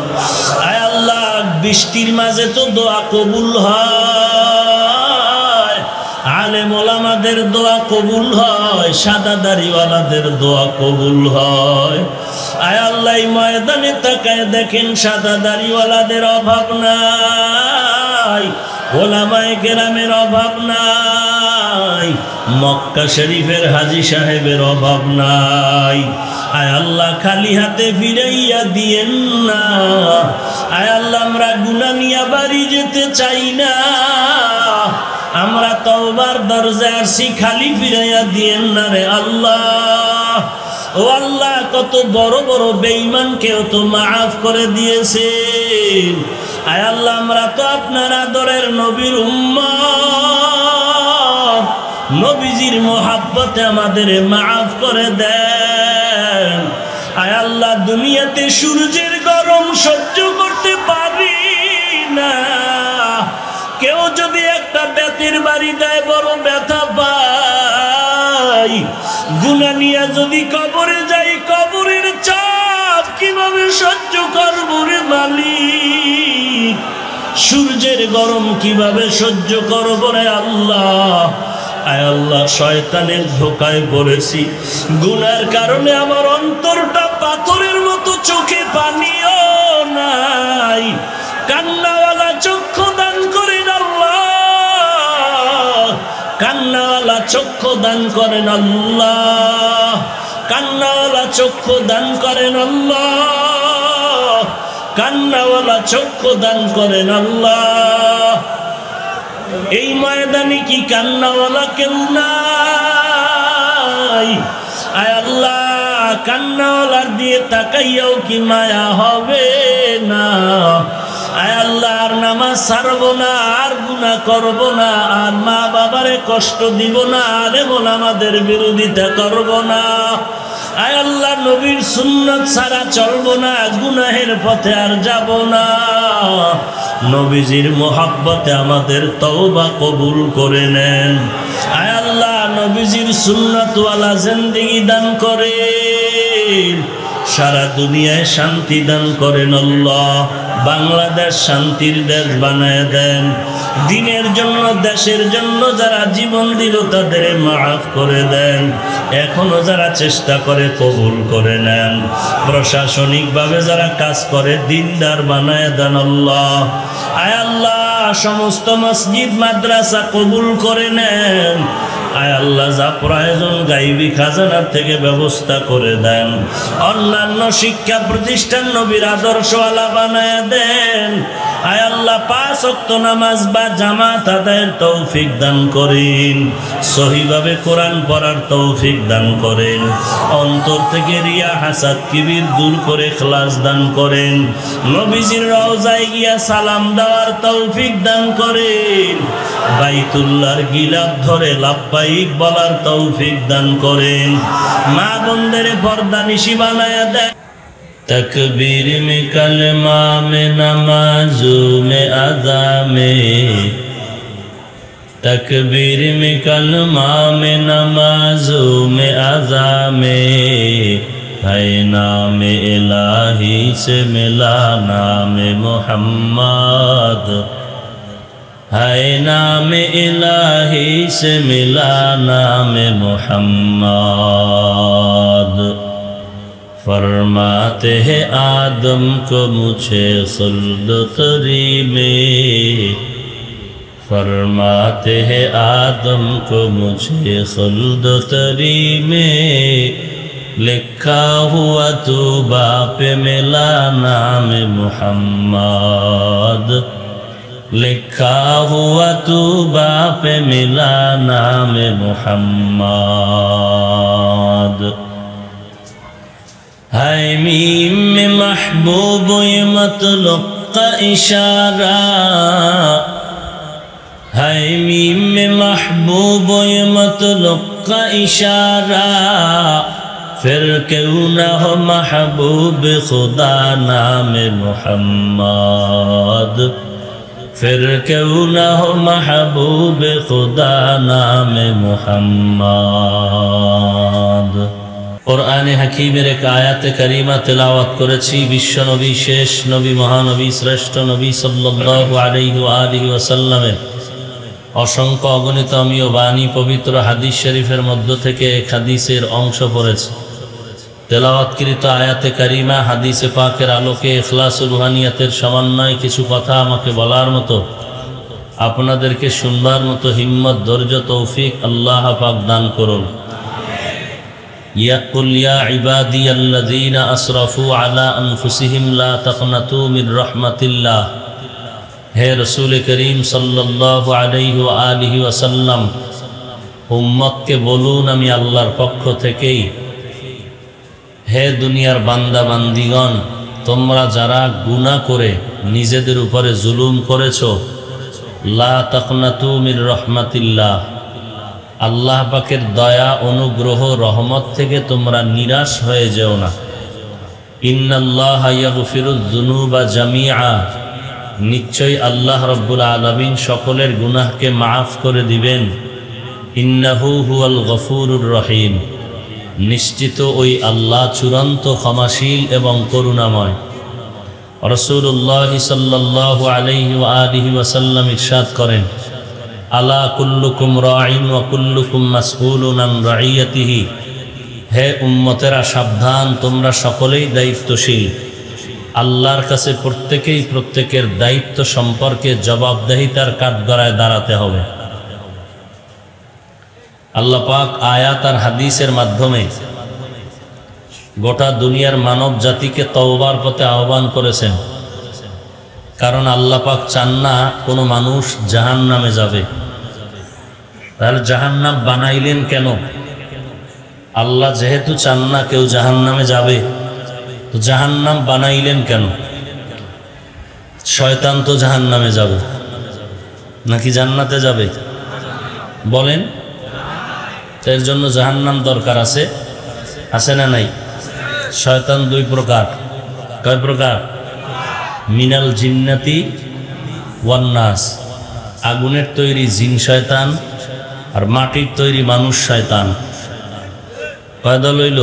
আয় আল্লাহ, বৃষ্টির মাঝে তো দোয়া কবুল হয়, আলেম ওলামাদের দোয়া কবুল হয়, সাদা দাড়িওয়ালাদের দোয়া কবুল হয়। আয় আল্লাহ, ময়দানে তাকায় দেখেন সাদা দাড়িওয়ালাদের অভাব নাই, ওলামায়ে কেরামের অভাব নাই, মক্কা শরীফের হাজী সাহেবের অভাব নাই। আয় আল্লাহ, খালি হাতে ফিরাইয়া দিয়েন না। আয় আল্লাহ, আমরা গুনাহ নিয়ে বাড়ি যেতে চাই না, আমরা তওবার দরজায় আসি, খালি ফিরাইয়া দিয়েন না রে আল্লাহ। ও আল্লাহ, কত বড় বড় বেঈমানকেও তো মাফ করে দিয়েছেন। আয় আল্লাহ, আমরা তো আপনার আদরের নবীর উম্মত, নবীজির মোহাব্বতে আমাদের মাফ করে দেন। আয় আল্লাহ, দুনিয়াতে সূর্যের গরম সহ্য করতে পারি না, কেউ যদি একটা বেতের বাড়ি দেয় বড় ব্যথা পাই। গুনাহ নিয়ে যদি কবরে যাই, কবরের চাপ কিভাবে সহ্য করব রে মালিক? সূর্যের গরম কিভাবে সহ্য করব রে আল্লাহ? আয় আল্লাহ, শয়তানের ধোকায় পড়েছি, গুনার কারণে আমার অন্তরটা পাথরের মতো, চোখে পানিও নাই। কান্নাওয়ালা চক্ষু দান করেন আল্লাহ, কান্নাওয়ালা চক্ষু দান করেন আল্লাহ, কান্নাওয়ালা চক্ষু দান করেন আল্লাহ, কান্নাওয়ালা চক্ষু দান করেন আল্লাহ। এই ময়দানে কি কান্নাওয়ালা কেউ নাই? আয় আল্লাহ, কান্নাওয়ালার দিয়ে তাকাইয়াও কি মায়া হবে না? আয় আল্লাহ, আর নামাজ ছাড়বো না, আর গুনাহ করব না, আর মা বাবারে কষ্ট দিব না, আর এমন আমাদের বিরোধিতা করব না। আয় আল্লাহ, নবীর সুন্নাত ছাড়া চলবো না, গুনাহের পথে আর যাব না। নবীজির মোহাব্বতে আমাদের তওবা কবুল করে নেন। আয় আল্লাহ, নবীজির সুন্নাতওয়ালা জিন্দেগি দান করেন, সারা দুনিয়ায় শান্তি দান করেন আল্লাহ। বাংলাদেশ শান্তির দেশ বানায় দেন। দিনের জন্য, দেশের জন্য যারা জীবন দিল তাদের মাফ করে দেন। এখনো যারা চেষ্টা করে কবুল করে নেন। প্রশাসনিকভাবে যারা কাজ করে দিনদার বানায় দেন আল্লাহ। আয় আল্লাহ, সমস্ত মসজিদ মাদ্রাসা কবুল করে নেন। আয় আল্লাহ, যা প্রয়োজন গাইবী খাজানার থেকে ব্যবস্থা করে দেন। অন্যান্য শিক্ষা প্রতিষ্ঠান নবীর আদর্শওয়ালা বানায় দেন। আয় আল্লাহ, 5 ওয়াক্ত নামাজ বা জামাত আদায়ের তৌফিক দান করেন। সহিভাবে কোরআন পড়ার তৌফিক দান করেন। অন্তর থেকে রিয়া হাসাদ কিবির দূর করে ইখলাস দান করেন। নবীজির রওজায় গিয়া সালাম দেওয়ার তৌফিক দান করেন। বাইতুল্লাহর গিলাফ ধরে লাব্বাইক বলার তৌফিক দান করেন। মা বোনদের পর্দানিশি বানায়া দেন। तकबीर में कलमा में नमाज़ों में अज़ा में, तकबीर में कलमा में नमाज़ों में अज़ा में, है नाम इलाही से मिला नाम मोहम्मद, है नाम इलाही से मिला नाम मोहम्मद। फरमाते हैं आदम को मुझे खुल्द तरी में, फरमाते हैं आदम को मुझे खुल्द तरी में, लिखा हुआ तूबा पे मिला नाम मोहम्मद, लिखा हुआ तूबा पे मिला नाम मोहम्मद। है मीम में महबूब ये मतलब का इशारा, है मीम में महबूब ये मतलब का इशारा, फिर क्यों न हो महबूब खुदा नाम मोहम्मद, फिर क्यों न हो महबूब खुदा नाम मोहम्मद। कुरान हकीमेर एक आयाते करीमा तिलावत करेছি বিশ্ব নবী শেষ নবী মহানবী শ্রেষ্ঠ নবী সাল্লাল্লাহু আলাইহি ওয়া আলিহি ওয়াসাল্লামের অসংখ্য অগণিত অমীয় বাণী পবিত্র হাদিস শরীফের মধ্য থেকে এক হাদিসের অংশ পড়েছি। তেলাওয়াতকৃত আয়াতে কারিমা হাদিসে পাকের আলোকে ইখলাস ও রুহানিয়াতের সমন্বয়ে কিছু কথা আমাকে বলার মতো, আপনাদেরকে শুনবার মতো হিম্মত, ধৈর্য, তৌফিক আল্লাহ পাক দান করুন। يقول يا عبادي الذين أسرفوا على أنفسهم لا تقنطوا من رحمة الله। হে রসুল করিম সাল্লাল্লাহু আলাইহি ওয়া আলিহি ওয়াসাল্লাম, উম্মতকে বলুন আমি আল্লাহর পক্ষ থেকেই, হে দুনিয়ার বান্দা বান্দিগণ, তোমরা যারা গুনাহ করে নিজেদের উপরে জুলুম করেছো, লা তাকনাতু মির রাহমাতিল্লাহ, আল্লাহ পাকের দয়া অনুগ্রহ রহমত থেকে তোমরা নিরাশ হয়ে যেও না। ইন্নাল্লাহা ইয়াগফিরুয যুনুবা জামিআ, নিশ্চয়ই আল্লাহ রাব্বুল আলামিন সকলের গুনাহকে মাফ করে দিবেন। ইন্নাহু হুয়াল গফুরুর রহিম, নিশ্চিত ওই আল্লাহ চূড়ান্ত ক্ষমাশীল এবং করুণাময়। রাসূলুল্লাহ সাল্লাল্লাহু আলাইহি ওয়া আলিহি ওয়াসাল্লাম ইরশাদ করেন, আলা কুল্লুকুম রাঈন ওয়া কুল্লুকুম মাসউলুন আন রাইয়াতিহি, হে উম্মতেরা সাবধান, তোমরা সকলেই দায়িত্বশীল। আল্লাহর কাছে প্রত্যেকেই প্রত্যেকের দায়িত্ব সম্পর্কে জবাবদিহিতার কাঠগড়ায় দাঁড়াতে হবে। আল্লাহ পাক আয়াত আর হাদিসের মাধ্যমে গোটা দুনিয়ার মানব জাতিকে তওবার পথে আহ্বান করেছেন। কারণ আল্লাহ পাক চান না কোনো মানুষ জাহান্নামে যাবে। তাহলে জাহান্নাম বানাইলেন কেন? আল্লাহ যেহেতু চান না কেউ জাহান্নামে যাবে, তো জাহান্নাম বানাইলেন কেন? শয়তান তো জাহান্নামে যাবে, নাকি জান্নাতে যাবে? বলেন, এর জন্য জাহান্নাম দরকার আছে, আছে না নাই? শয়তান দুই প্রকার। কয় প্রকার? মিনাল জিন্নাতি ওয়ান নাস, আগুনের তৈরি জিন শয়তান আর মাটির তৈরি মানুষ শয়তান। কয় দল হইল?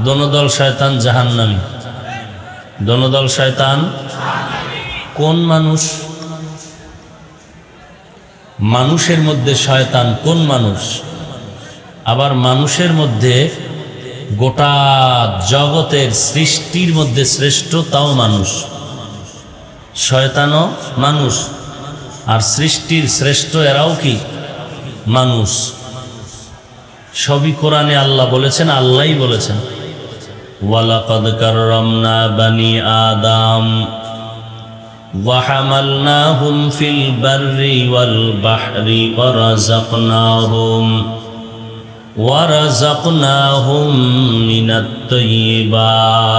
দোনোদল শয়তান জাহান্নামী, দোনোদল শয়তান। কোন মানুষ? মানুষের মধ্যে শয়তান কোন মানুষ? আবার মানুষের মধ্যে গোটা জগতের সৃষ্টির মধ্যে শ্রেষ্ঠ তাও মানুষ। শয়তানও মানুষ আর সৃষ্টির শ্রেষ্ঠ এরাও কি মানুষ। সবই কোরআনে আল্লাহ বলেছেন, আল্লাহই বলেছেন, ওয়ালাকাদ কাররামনা বানি আদম ওয়া হামালনাহুম ফিল বাররি ওয়াল বাহরি ওয়া রাযাকনাহুম মিনাত তাইয়্যিবাত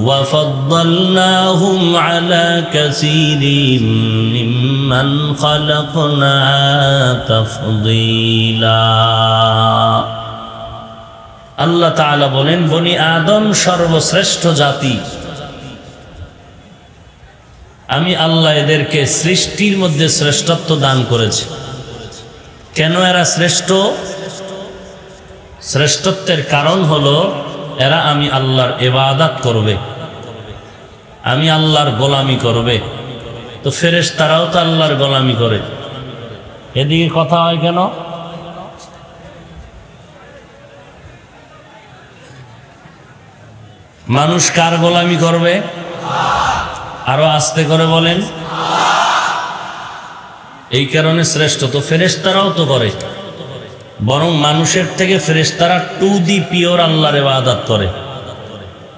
ওয়া ফাদ্দালনাহুম আলা কাসীরিন মিম্মান খালাকনা তাফদীলা। আল্লাহ তাআলা বলেন, বনি আদম সর্বশ্রেষ্ঠ জাতি। আমি আল্লাহ এদেরকে সৃষ্টির মধ্যে শ্রেষ্ঠত্ব দান করেছি। কেন এরা শ্রেষ্ঠ? শ্রেষ্ঠত্বের কারণ হলো এরা আমি আল্লাহর ইবাদত করবে, আমি আল্লাহর গোলামি করবে। তো ফেরেশতারাও তো আল্লাহর গোলামি করে, এদিকে কথা হয় কেন? মানুষ কার গোলামি করবে? আরো আস্তে করে বলেন। এই কারণে শ্রেষ্ঠ। তো ফেরেশতারাও তো করে, বরং মানুষের থেকে ফেরেশতারা টু দি পিওর আল্লাহর ইবাদত করে,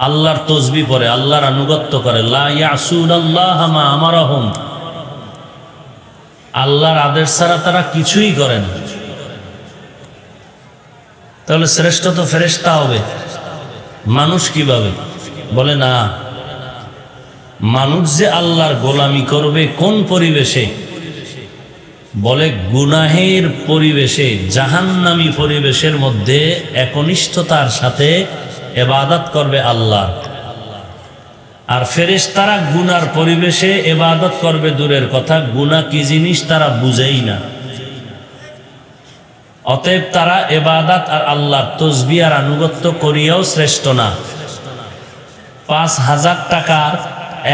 আল্লাহর তসবিহ পড়ে, আল্লাহর আনুগত্য করে। লা ইয়াসুনাল্লাহ মা আমারাহুম, আল্লাহর আদেশ ছাড়া তারা কিছুই করে না। তাহলে শ্রেষ্ঠ তো ফেরেশতা হবে, মানুষ কিভাবে? বলে না, মানুষ যে আল্লাহর গোলামি করবে কোন পরিবেশে? বলে গুনাহের পরিবেশে, জাহান্নামী পরিবেশের মধ্যে একনিষ্ঠতার সাথে ইবাদত করবে আল্লাহ। আর ফেরেশতারা গুনার পরিবেশে ইবাদত করবে দূরের কথা, গুনাহ কি জিনিস তারা বুঝেই না। অতএব তারা ইবাদত আর আল্লাহর তাসবিহ আর আনুগত্য করিয়াও শ্রেষ্ঠ না। ৫,০০০ টাকার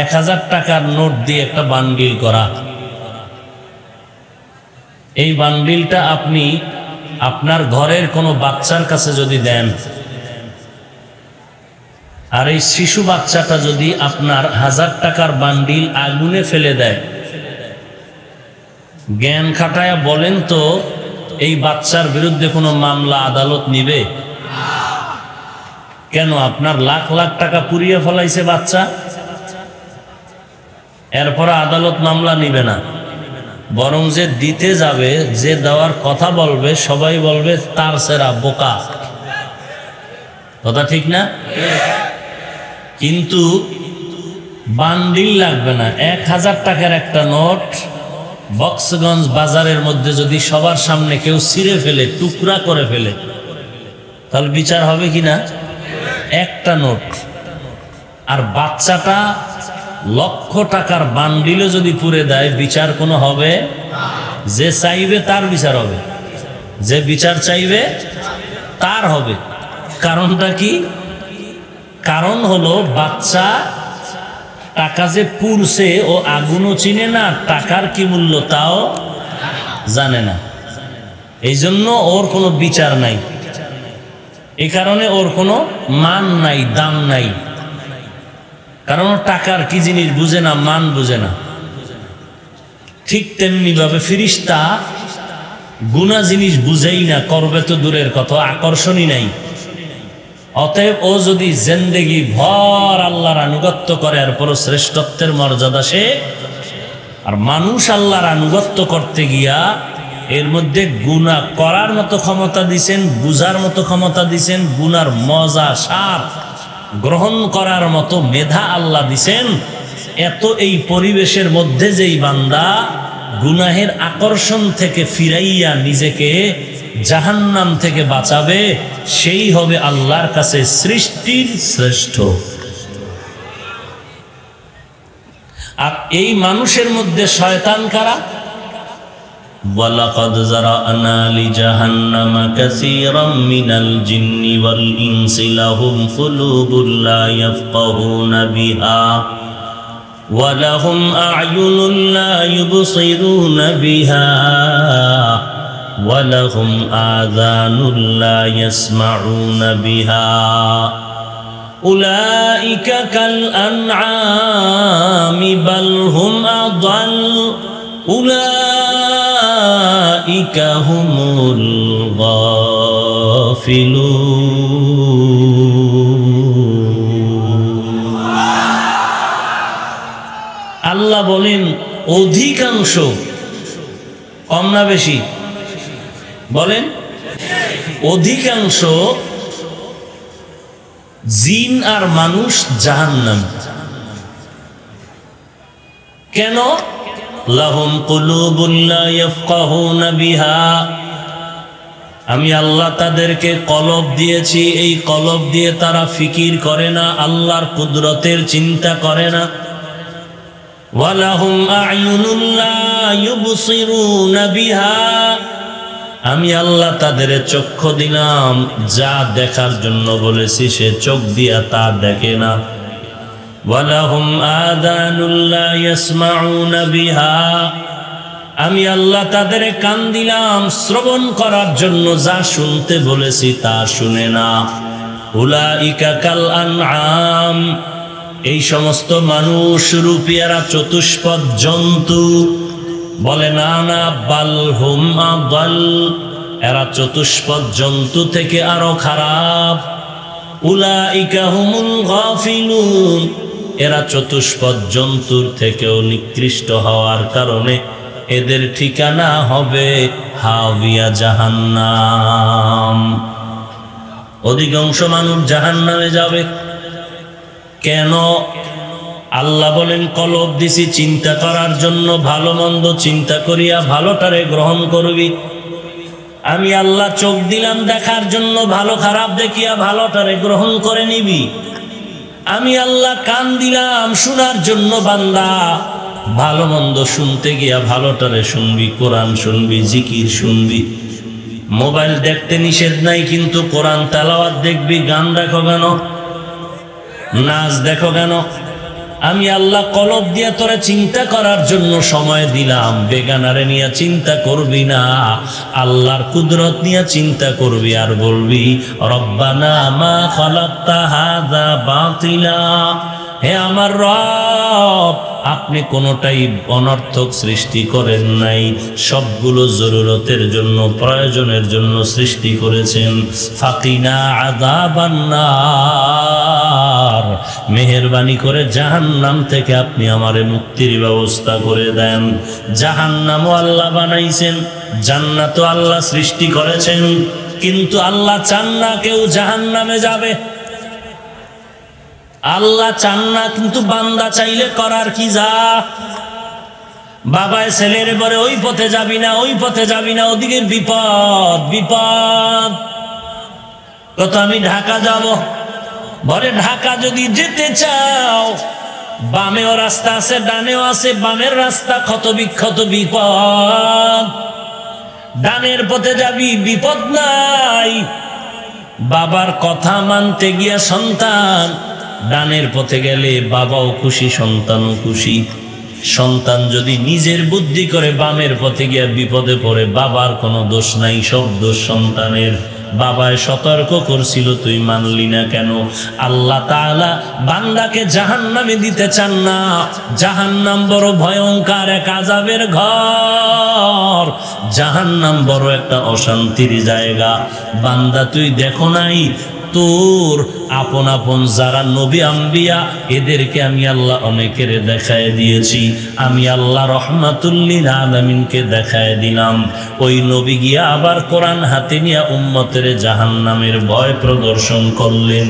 ১,০০০ টাকার নোট দিয়ে একটা বান্ডিল করা, এই বান্ডিলটা আপনি আপনার ঘরের কোনো বাচ্চার কাছে যদি দেন, আর এই শিশু বাচ্চাটা যদি আপনার ১,০০০ টাকার বান্ডিল আগুনে ফেলে দেয়, জ্ঞান খাটায়া বলেন তো এই বাচ্চার বিরুদ্ধে কোনো মামলা আদালত নিবে? কেন? আপনার লাখ লাখ টাকা পুড়িয়ে ফেলাইছে বাচ্চা, এরপর আদালত মামলা নিবে না। বরং যে দিতে যাবে, যে দেওয়ার কথা বলবে, সবাই বলবে তার সেরা বোকা। কথা ঠিক না? কিন্তু বান্ডিল লাগবে না, ১,০০০ টাকার একটা নোট বক্সগঞ্জ বাজারের মধ্যে যদি সবার সামনে কেউ ছিঁড়ে ফেলে, টুকরা করে ফেলে, তাহলে বিচার হবে কি না? একটা নোট। আর বাচ্চাটা লক্ষ টাকার বান্ডিলও যদি পুরে দেয়, বিচার কোনো হবে? যে চাইবে তার বিচার হবে, যে বিচার চাইবে তার হবে। কারণটা কি? কারণ হলো বাচ্চা টাকা যে পুরছে ও আগুনও চিনে না, টাকার কি মূল্য তাও জানে না। এই জন্য ওর কোনো বিচার নাই, এই কারণে ওর কোনো মান নাই, দাম নাই। কারণ টাকার কি জিনিস বুঝে না, মান বুঝে না। ঠিক তেমনি ভাবে ফিরিস্তা গুনাহ জিনিস বুঝেই না, করবে তো দূরের কথা, আকর্ষণই নাই। অতএব ও যদি জিন্দেগি ভর আল্লাহর আনুগত্য করে, এরপর শ্রেষ্ঠত্বের মর্যাদা সে। আর মানুষ আল্লাহর আনুগত্য করতে গিয়া এর মধ্যে গুনাহ করার মতো ক্ষমতা দিছেন, বুঝার মতো ক্ষমতা দিছেন, গুনার মজা স্বাদ গ্রহণ করার মতো মেধা আল্লাহ দিছেন। এত এই পরিবেশের মধ্যে যেই বান্দা গুনাহের আকর্ষণ থেকে ফিরাইয়া নিজেকে জাহান্নাম থেকে বাঁচাবে, সেই হবে আল্লাহর কাছে সৃষ্টির শ্রেষ্ঠ। আর এই মানুষের মধ্যে শয়তান কারা? ওয়ালাকাদ যারানা লিজাহান্নামা কাসীরাম মিনাল জিন্নি ওয়াল ইনসি লাহুম কুলুবুল লা ইয়াফকাহুনা বিহা ওয়া লাহুম আ'য়ুনুন লা ইউবসিরুনা বিহা ওয়া লাহুম আযানুন লা ইয়াসমাউনা বিহা উলাইকা কাল আনআমি বাল হুম আযাল উলাইকা হুমুল গাফিলুন। আল্লাহ বলেন অধিকাংশ, কম না বেশি? বলেন অধিকাংশ জিন আর মানুষ জাহান্নামী। কেন? লাহুম কুলুবুন লা ইয়াফকাহুনা বিহা, আমি আল্লাহ তাদেরকে কলব দিয়েছি, এই কলব দিয়ে তারা ফিকির করে না, আল্লাহর কুদরতের চিন্তা করে না। ওয়া লাহুম আ'য়ুনুন লা ইউবসিরুনা বিহা, আমি আল্লাহ তাদের চক্ষু দিলাম, যা দেখার জন্য বলেছি সে চোখ দিয়া তা দেখে না। ওয়ালাহুম আযানুন লা ইয়াসমাউনা বিহা, আমি আল্লাহ তাদের কান দিলাম শ্রবণ করার জন্য, যা শুনতে বলেছি তা শুনে না। উলাইকা কাল আনআম, এই সমস্ত মানুষ রূপী এরা চতুষ্পদ জন্তু। বলে না না, বাল হুম আযাল, এরা চতুষ্পদ জন্তু থেকে আরো খারাপ। উলাইকা হুমুল গাফিলুন, এরা চতুষ্পদ জন্তুর থেকেও নিকৃষ্ট হওয়ার কারণে এদের ঠিকানা হবে হাবিয়া জাহান্নাম। অধিকাংশ মানুষ জাহান্নামে যাবে। কেন? আল্লাহ বলেন কলব দিছি চিন্তা করার জন্য, ভালো মন্দ চিন্তা করিয়া ভালোটারে গ্রহণ করবি। আমি আল্লাহ চোখ দিলাম দেখার জন্য, ভালো খারাপ দেখিয়া ভালোটারে গ্রহণ করে নিবি। আমি আল্লাহ কান দিলাম শোনার জন্য, বান্দা ভালো মন্দ শুনতে গিয়া ভালোটারে শুনবি, কোরআন শুনবি, জিকির শুনবি। মোবাইল দেখতে নিষেধ নাই, কিন্তু কোরআন তেলাওয়াত দেখবি। গান দেখো কেন? নাচ দেখো কেন? আমি আল্লাহ কলব দিয়া তোরা চিন্তা করার জন্য সময় দিলাম। বেগানারে নিয়ে চিন্তা করবি না, আল্লাহর কুদরত নিয়ে চিন্তা করবি। আর বলবি রব্বানা মা খালাকতা হাযা বাতিলা, হে আমার রব, আপনি কোনোটাই অনর্থক সৃষ্টি করেন নাই, সবগুলো জরুরতের জন্য, প্রয়োজনের জন্য সৃষ্টি করেছেন। ফাকিনা আযাবান নার, মেহেরবানি করে জাহান্নাম থেকে আপনি আমারে মুক্তির ব্যবস্থা করে দেন। জাহান্নামও আল্লাহ বানাইছেন, জান্নাতও আল্লাহ সৃষ্টি করেছেন, কিন্তু আল্লাহ চান না কেউ জাহান্নামে যাবে। আল্লাহ চান না, কিন্তু বান্দা চাইলে করার কি যা? বাবায় ছেলের পরে ওই পথে যাবি না, ওই পথে যাবি না, ওদিকে বিপদ বিপদ। কত আমি ঢাকা যাব, বলে ঢাকা যদি যেতে চাও বামেও রাস্তা আছে ডানেও আছে, বামের রাস্তা ক্ষত বিক্ষত বিপদ, ডানের পথে যাবি বিপদ নাই। বাবার কথা মানতে গিয়া সন্তান ডানের পথে গেলে বাবাও খুশি সন্তানও খুশি। সন্তান যদি নিজের বুদ্ধি করে বামের পথে গিয়া বিপদে পড়ে বাবার কোনো দোষ নাই, সব দোষ সন্তানের। বাবায় সতর্ক করছিল তুই মানলি না কেন? আল্লাহ তাআলা বান্দাকে জাহান্নামে দিতে চান না। জাহান্নাম বড় ভয়ঙ্কর এক আযাবের ঘর, জাহান্নাম বড় একটা অশান্তির জায়গা। বান্দা তুই দেখো নাই তোর আপন আপন যারা নবী আম্বিয়া এদেরকে আমি আল্লাহ অনেকের দেখায় দিয়েছি। আমি আল্লাহ রহমাতুল লিল আলামিনকে দেখায় দিলাম। ওই নবী গিয়া আবার কোরআন হাতে নিয়ে উম্মতের জাহান্নামের ভয় প্রদর্শন করলেন।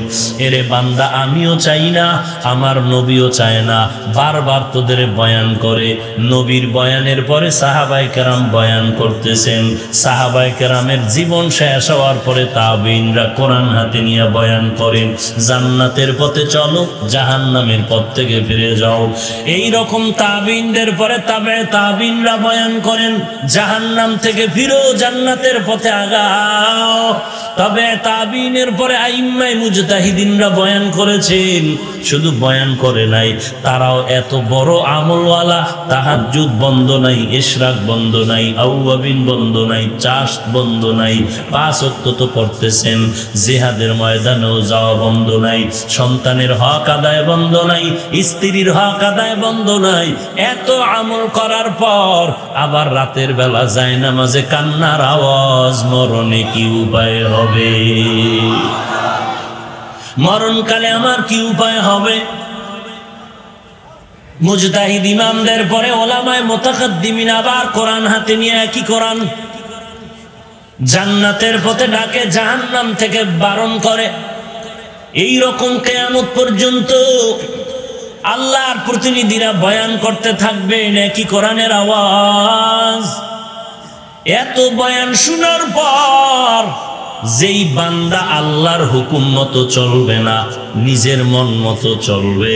এরে বান্দা আমিও চাই না, আমার নবীও চায় না। বারবার তোদের বয়ান করে, নবীর বয়ানের পরে সাহাবায়ে কেরাম বয়ান করতেছেন। সাহাবায়ে কেরামের জীবন শেষ হওয়ার পরে তাবেঈনরা কোরআন হাতে নিয়ে বয়ান করেন, জান্নাতের পথে চলো, জাহান্নামের পথ থেকে ফিরে যাও। এই রকম তাবেঈনদের পরে তাবেঈনরা বয়ান করেন, জাহান্নাম থেকে ফিরো, জান্নাতের পথে আগাও। তবে তাবেঈনের পরে আইম্মায়ে মুজতাহিদিনরা বয়ান করেছেন। শুধু বয়ান করে নাই, তারাও এত বড় আমলওয়ালা, তাহাজ্জুদ বন্ধ নাই, ইশরাক বন্ধ নাই, আউয়াবিন বন্ধ নাই, চাষ বন্ধ নাই, 5 ওয়াক্ত তো পড়তেছেন, জিহাদের ময়দানেও যাওয়া বন্ধ নাই, সন্তানের হক আদায় বন্ধ নাই, স্ত্রীর হক আদায় বন্ধ নাই। এত আমল করার পর আবার রাতের বেলা যায় নামাজে কান্নার আওয়াজ, মরণে কি উপায় হবে? মরণকালে আমার কি উপায় হবে? মুজতাহিদ ইমামদের পরে ওলামায়ে মুতাকাদ্দিমিন আবার কোরআন হাতে নিয়ে একই কোরআন জান্নাতের পথে ডাকে, জাহান্নাম থেকে বারণ করে। এই রকম কিয়ামত পর্যন্ত আল্লাহর প্রতিনিধিরা বয়ান করতে থাকবেন একই কোরআনের আওয়াজ। এত বয়ান শোনার পর যেই বান্দা আল্লাহর হুকুম মতো চলবে না, নিজের মন মতো চলবে,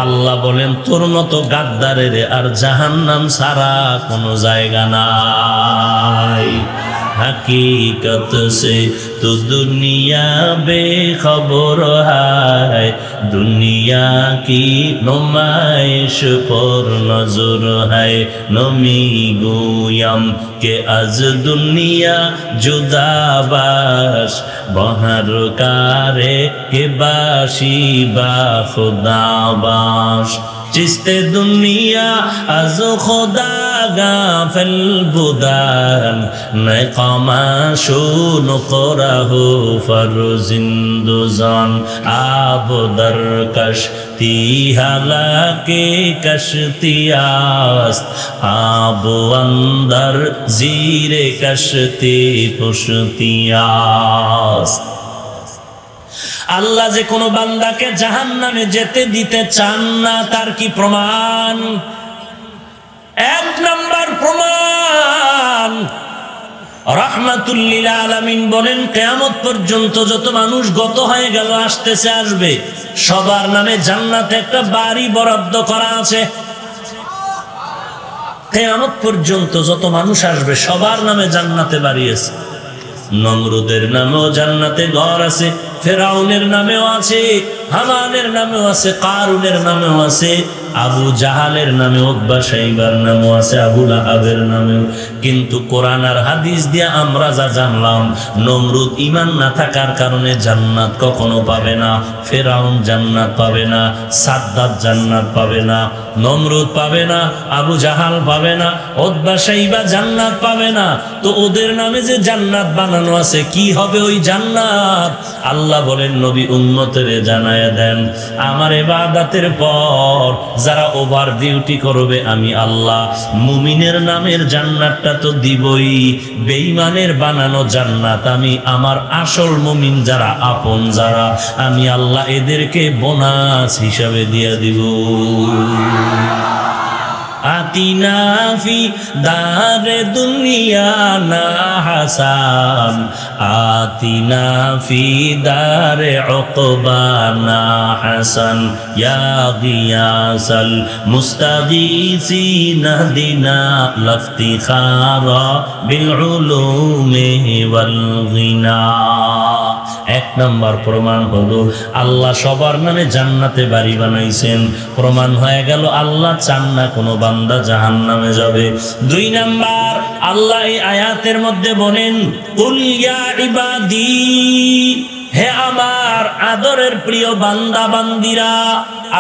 আল্লাহ বলেন তোর মতো গাদ্দারের আর জাহান্নাম ছাড়া কোনো জায়গা নাই। हकीकत से तो दुनिया बेखबर है, दुनिया की नुमाइश पर नजर है। नमी गोयम के अज दुनिया जुदा बाश, बहर कारे के बाशी बा खुदा बाश। चिस्ते दुनिया अज खुदा गाफिल बुदान, नकामाशु नुकराहु फरजिंदुजान। आब दरकश ती हालाके कश्तियास्त, आब अंदर जीरे कश्ती पुश्तियास्त। আল্লাহ যে কোনো বান্দাকে জাহান্নামে যেতে দিতে চান না, তার কি প্রমাণ? 1 নাম্বার প্রমাণ, রাহমাতুল লিল আলামিন বলেন কিয়ামত পর্যন্ত যত মানুষ গত হয়ে গেল, আসতেছে, আসবে, সবার নামে জান্নাতে একটা বাড়ি বরাদ্দ করা আছে। কিয়ামত পর্যন্ত যত মানুষ আসবে সবার নামে জান্নাতে বাড়ি আছে। নমরুদের নামেও জান্নাতে ঘর আছে, ফেরাউনের নামেও আছে, হামানের নামেও আছে, কারুনের নামেও আছে, আবু জাহালের নামে, উতবা শাইবার নামেও আছে, আবু লাহাবের নামেও। কিন্তু কোরআন আর হাদিস দিয়ে আমরা যা জানলাম, নমরুদ ঈমান না থাকার কারণে জান্নাত কখনো পাবে না, ফেরাউন জান্নাত পাবে না, সাদ্দাত জান্নাত পাবে না, নমরুদ পাবে না, আবু জাহাল পাবে না, উতবা শাইবা জান্নাত পাবে না। তো ওদের নামে যে জান্নাত বানানো আছে, কি হবে ওই জান্নাত? আল্লাহ বলেন নবী উম্মতের জানায়া দেন, আমার ইবাদতের পর যারা ওভার ডিউটি করবে আমি আল্লাহ মুমিনের নামের জান্নাতটা তো দিবই, বেঈমানের বানানো জান্নাত আমি আমার আসল মুমিন যারা আপন যারা, আমি আল্লাহ এদেরকে বোনাস হিসাবে দিয়ে দিব। আতিনা ফি দারে দুনিয়া না হাসান আতিনা ফি দারে উকবা না হাসান ইয়া গিয়াসাল মুস্তাগীসিনা দিনা লাফতিখারা বিল উলুমি ওয়াল গিনা। এক নম্বর প্রমাণ হলো আল্লাহ সবার নামে জান্নাতে বাড়ি বানাইছেন, প্রমাণ হয়ে গেল আল্লাহ চান না কোনো বান্দা জাহান্নামে যাবে। দুই নাম্বার, আল্লাহ এই আয়াতের মধ্যে বলেন কুল ইয়া ইবাদি, হে আমার আদরের প্রিয় বান্দা বান্দিরা।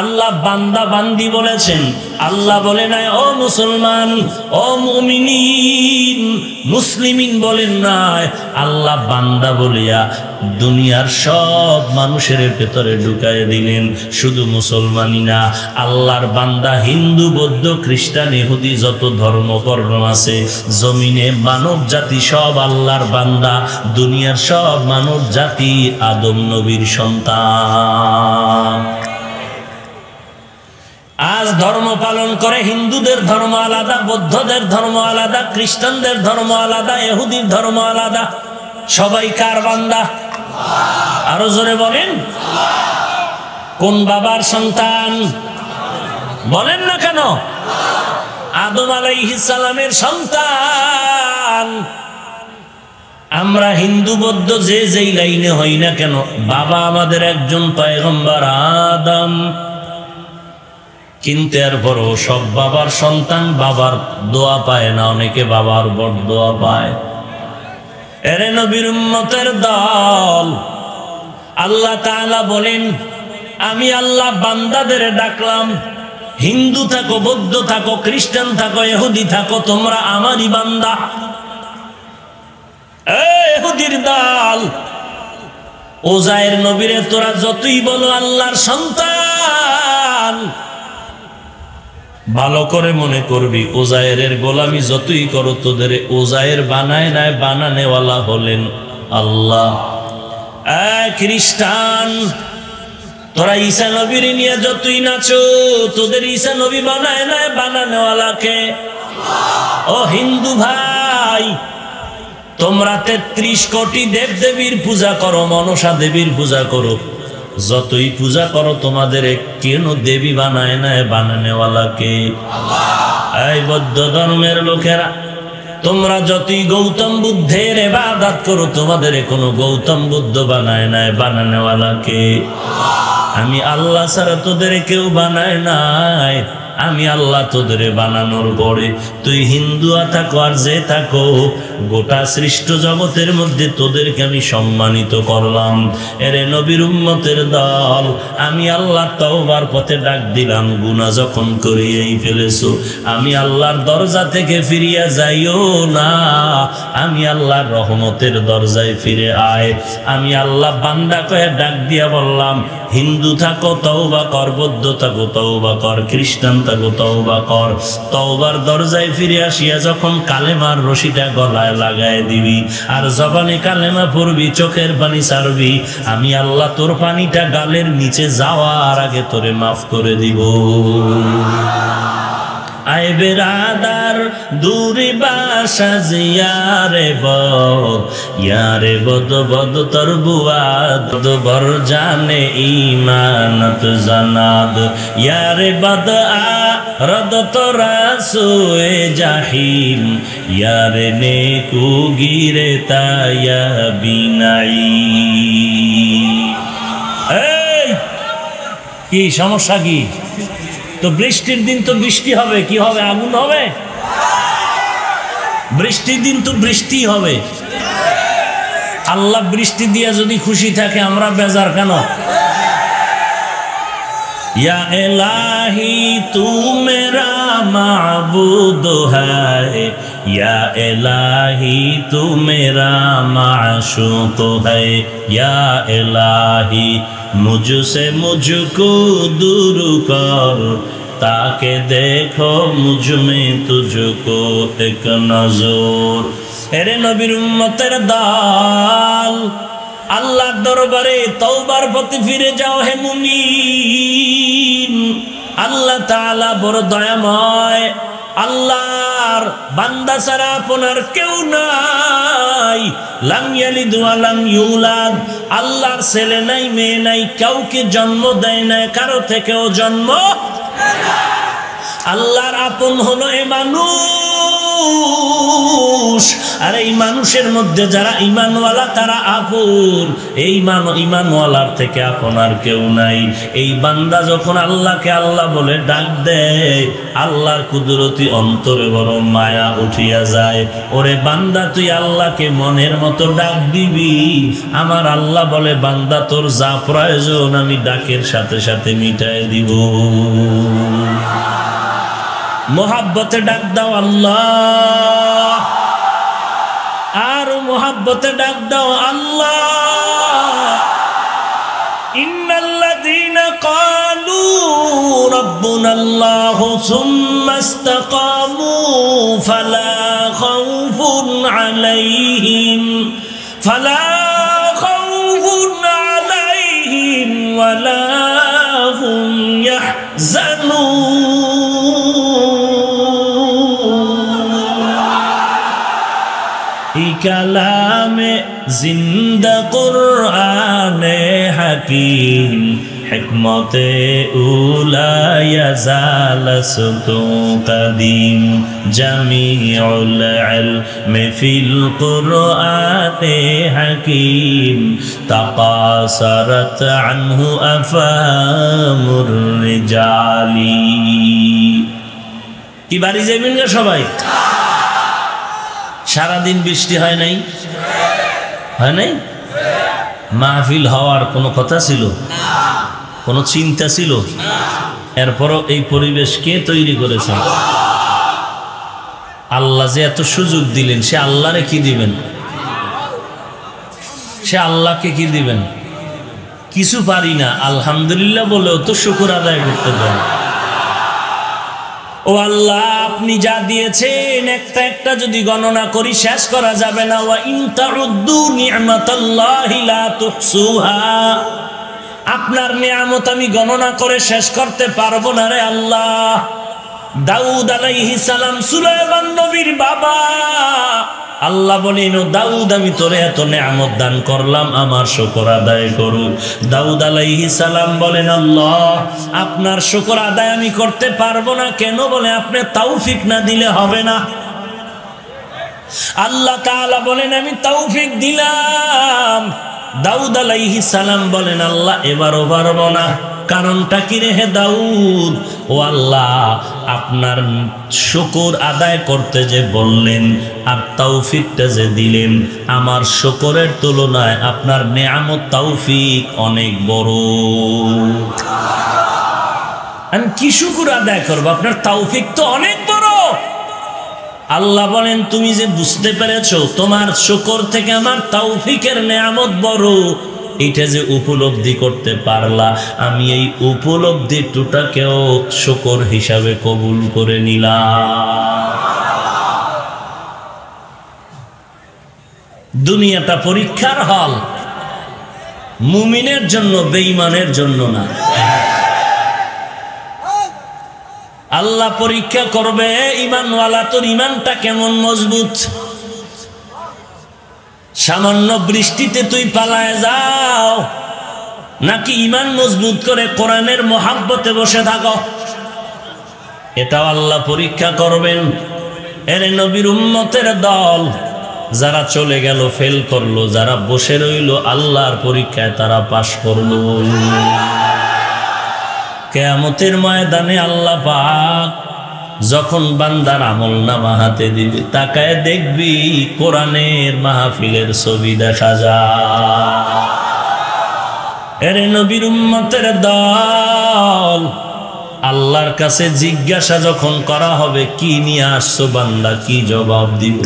আল্লাহ বান্দা বান্দি বলেছেন, আল্লাহ বলে নাই ও মুসলমান, ও মুমিনিন, মুসলিমিন বলেন নাই। আল্লাহ বান্দা বলিয়া দুনিয়ার সব মানুষের ভেতরে ঢুকায় দিলেন, শুধু মুসলমানই না, আল্লাহর বান্দা হিন্দু বৌদ্ধ খ্রিস্টান ইহুদি যত ধর্মকর্ম আছে জমিনে মানব জাতি সব আল্লাহর বান্দা। দুনিয়ার সব মানব জাতি আদম নবীর সন্তান। আজ ধর্ম পালন করে হিন্দুদের ধর্ম আলাদা, বৌদ্ধদের ধর্ম আলাদা, খ্রিস্টানদের ধর্ম আলাদা, ইহুদির ধর্ম আলাদা। সবাই কার বান্দা? আরো জোরে বলেন। কোন বাবার সন্তান? বলেন না কেন? আদম আলাইহিস সালামের সন্তান। আমরা হিন্দু বৌদ্ধ যে যেই লাইনে হই না কেন, বাবা আমাদের একজন পয়গম্বর আদম। কিন্তু এরপরও সব বাবার সন্তান বাবার দোয়া পায় না, অনেকে বাবার বড় দোয়া পায়। এরে নবীর উম্মতের দল, আল্লাহ তাআলা বলেন আমি আল্লাহ বান্দাদের ডাকলাম, হিন্দু থাকো, বৌদ্ধ থাকো, খ্রিস্টান থাকো, ইহুদি থাকো, তোমরা আমারই বান্দা। ইহুদির দল, ওজায়ের নবীরে তোরা যতই বলো আল্লাহর সন্তান, ভালো করে মনে করবি ওজায়ের গোলামি যতই করো, তোদের ওজায়ের বানায় নাই, বানানেওয়ালা হলেন আল্লাহ। খ্রিস্টান, তোরা ঈসা নবীর নিয়ে যতই নাচো, তোদের ঈসা নবী বানায় নাই, বানানেওয়ালাকে। ও হিন্দু ভাই, তোমরা 33 কোটি দেব দেবীর পূজা করো, মনসা দেবীর পূজা করো, যতই পূজা করো তোমাদের কেন দেবী বানায় না, বানানেওয়ালাকে। এই বৌদ্ধ ধর্মের লোকেরা, তোমরা যতই গৌতম বুদ্ধের ইবাদত করো, তোমাদের কোনো গৌতম বুদ্ধ বানায় না, বানানেওয়ালাকে। আমি আল্লাহ ছাড়া তোদের কেউ বানায় নাই, আমি আল্লাহ তোদের বানানোর পরে তুই হিন্দু থাকো আর যে থাকো, গোটা সৃষ্ট জগতের মধ্যে তোদেরকে আমি সম্মানিত করলাম। এরে নবীর উম্মতের দল, আমি আল্লাহ তওবার পথে ডাক দিলাম, গুনাহ যখন করিয়েই ফেলেছো, আমি আল্লাহর দরজা থেকে ফিরিয়া যাইও না, আমি আল্লাহর রহমতের দরজায় ফিরে আয়। আমি আল্লাহ বান্দা কয়ে ডাক দিয়া বললাম, হিন্দু থাকো তওবা কর, বৌদ্ধ থাকো তওবা কর, খ্রিস্টান থাকো তওবা কর। তওবার দরজায় ফিরে আসিয়া যখন কালেমার রশিটা গলায় লাগায় দিবি আর জবানে কালেমা পড়বি, চোখের পানি ছাড়বি, আমি আল্লাহ তোর পানিটা গালের নিচে যাওয়ার আগে তোরে মাফ করে দিব। আয় বেরাদার দূরে বাসা জিয়ারে ইয়ারে বদ বদ তোর বুয়াদ বর জানে ইমানত জানাদ ইয়ারে বদ আ রদ তোরা সুয়ে জাহিম ইয়ারে নেকু গিরে তায়া বিনাই। এই কি সমস্যা কি? তো বৃষ্টির দিন তো বৃষ্টি হবে, কি হবে? আগুন হবে? বৃষ্টির দিন তো বৃষ্টি হবে। আল্লাহ বৃষ্টি দিয়ে যদি খুশি থাকে, আমরা বেজার কেন? या इलाही तू मेरा माबूद है, या इलाही तू मेरा माशूक है, या इलाही मुझसे मुझको दूर कर, ताके देखो मुझ में तुझको एक नजर। एरे नबीर उम्मतेर दाल, আল্লাহর দরবারে তওবার পথে ফিরে যাও হে মুমিন। আল্লাহ তাআলা বড় দয়াময়। আল্লাহর বান্দা ছাড়া আপনার কেউ নাই। লাম ইয়ালিদ ওয়া লাম ইউলাদ, আল্লাহর ছেলে নাই মেয়ে নাই, কাউকে জন্ম দেয় না, কারো থেকেও জন্ম। আল্লাহর আপন হলো এ মানুষ, আর এই মানুষের মধ্যে যারা ঈমানওয়ালা তারা আপন। এই ঈমানওয়ালার থেকে আপন আর কেউ নাই। এই বান্দা যখন আল্লাহকে আল্লাহ বলে ডাক দেয়, আল্লাহর কুদরতি অন্তরে বড় মায়া উঠিয়া যায়। ওরে বান্দা তুই আল্লাহকে মনের মতো ডাক দিবি, আমার আল্লাহ বলে বান্দা তোর যা প্রয়োজন আমি ডাকের সাথে সাথে মিটাই দিব। মোহাব্বতে ডাক দাও আল্লাহ, আর মোহাব্বতে ডাক দাও আল্লাহ। ইন্নাল্লাযীনা ক্বালু রাব্বুনাল্লাহু সুম্মা ইসতাকামু ফালা খাউফুন আলাইহিম ওয়ালা হুম ইয়াহজানুন। কালামে জিন্দা কুরআনে হাকিম, হিকমতে উলা ইয়াজালাসতু কাদিম, জামিউল ইলমি ফিল কুরআনে হাকিম, তাকাসারাত আনহু আফামুর রিজালি। কি বাড়ি যাবেন গা সবাই? সারাদিন বৃষ্টি হয় নাই? হয় নাই? মাহফিল হওয়ার কোনো কথা ছিল? কোনো চিন্তা ছিল? এরপরও এই পরিবেশ কে তৈরি করেছেন? আল্লাহ যে এত সুযোগ দিলেন, সে আল্লাহরে কি দিবেন? সে আল্লাহকে কি দিবেন? কিছু পারি না, আলহামদুলিল্লাহ বলেও তো শুকর আদায় করতে পারেন। ও আল্লাহ, আপনি যা দিয়েছেন একটা একটা যদি গণনা করি শেষ করা যাবে না। ওয়া ইন তাউদ্দু নি'মাতাল্লাহি লা তুহসুহা, আপনার নিয়ামত আমি গণনা করে শেষ করতে পারবো না রে আল্লাহ। দাউদ আলাইহিস সালাম সুলাইমান নবীর বাবা, আল্লাহ বলেন ও দাউদ আমি তোরে এত নেয়ামত দান করলাম, আমার শুকর আদায় করু। দাউদ আলাইহিস সালাম বলেন আল্লাহ আপনার শুকর আদায় আমি করতে পারবো না। কেন? বলে আপনি তৌফিক না দিলে হবে না। আল্লাহ তাআলা বলেন আমি তৌফিক দিলাম। দাউদ আলাইহিস সালাম বলেন আল্লাহ এবারও পারবো না। কারণটা কি রে হে দাউদ? ও আল্লাহ আপনার শুকর আদায় করতে যে বললেন আর তৌফিকটা যে দিলেন, আমার শুকরের তুলনায় আপনার নেয়ামত তৌফিক অনেক বড়। আমি কি শুকর আদায় করবো? আপনার তৌফিক তো অনেক বড়। আল্লাহ বলেন তুমি যে বুঝতে পেরেছো তোমার শুকর থেকে আমার তৌফিকের নেয়ামত বড়, এটা যে উপলব্ধি করতে পারলা, আমি এই উপলব্ধিটাকেও শুকর হিসাবে কবুল করে নিলাম। দুনিয়াটা পরীক্ষার হল, মুমিনের জন্য, বেঈমানের জন্য না। আল্লাহ পরীক্ষা করবে ঈমানওয়ালা তোর ঈমানটা কেমন মজবুত। সামান্য বৃষ্টিতে তুই পালায় যাও নাকি ঈমান মজবুত করে কোরআনের মহাব্বতে বসে থাকো, এটাও আল্লাহ পরীক্ষা করবেন। এর নবীর উম্মতের দল যারা চলে গেল ফেল করলো, যারা বসে রইল আল্লাহর পরীক্ষায় তারা পাশ করলো। কিয়ামতের ময়দানে আল্লাহ পাক যখন বান্দার আমলনামা হাতে দিবে, তাকায় দেখবি কোরআনের মাহফিলের ছবি দেখা যায়। এর নবীর উম্মতের দল আল্লাহর কাছে জিজ্ঞাসা যখন করা হবে কি নিয়ে আসছো বান্দা, কি জবাব দিব?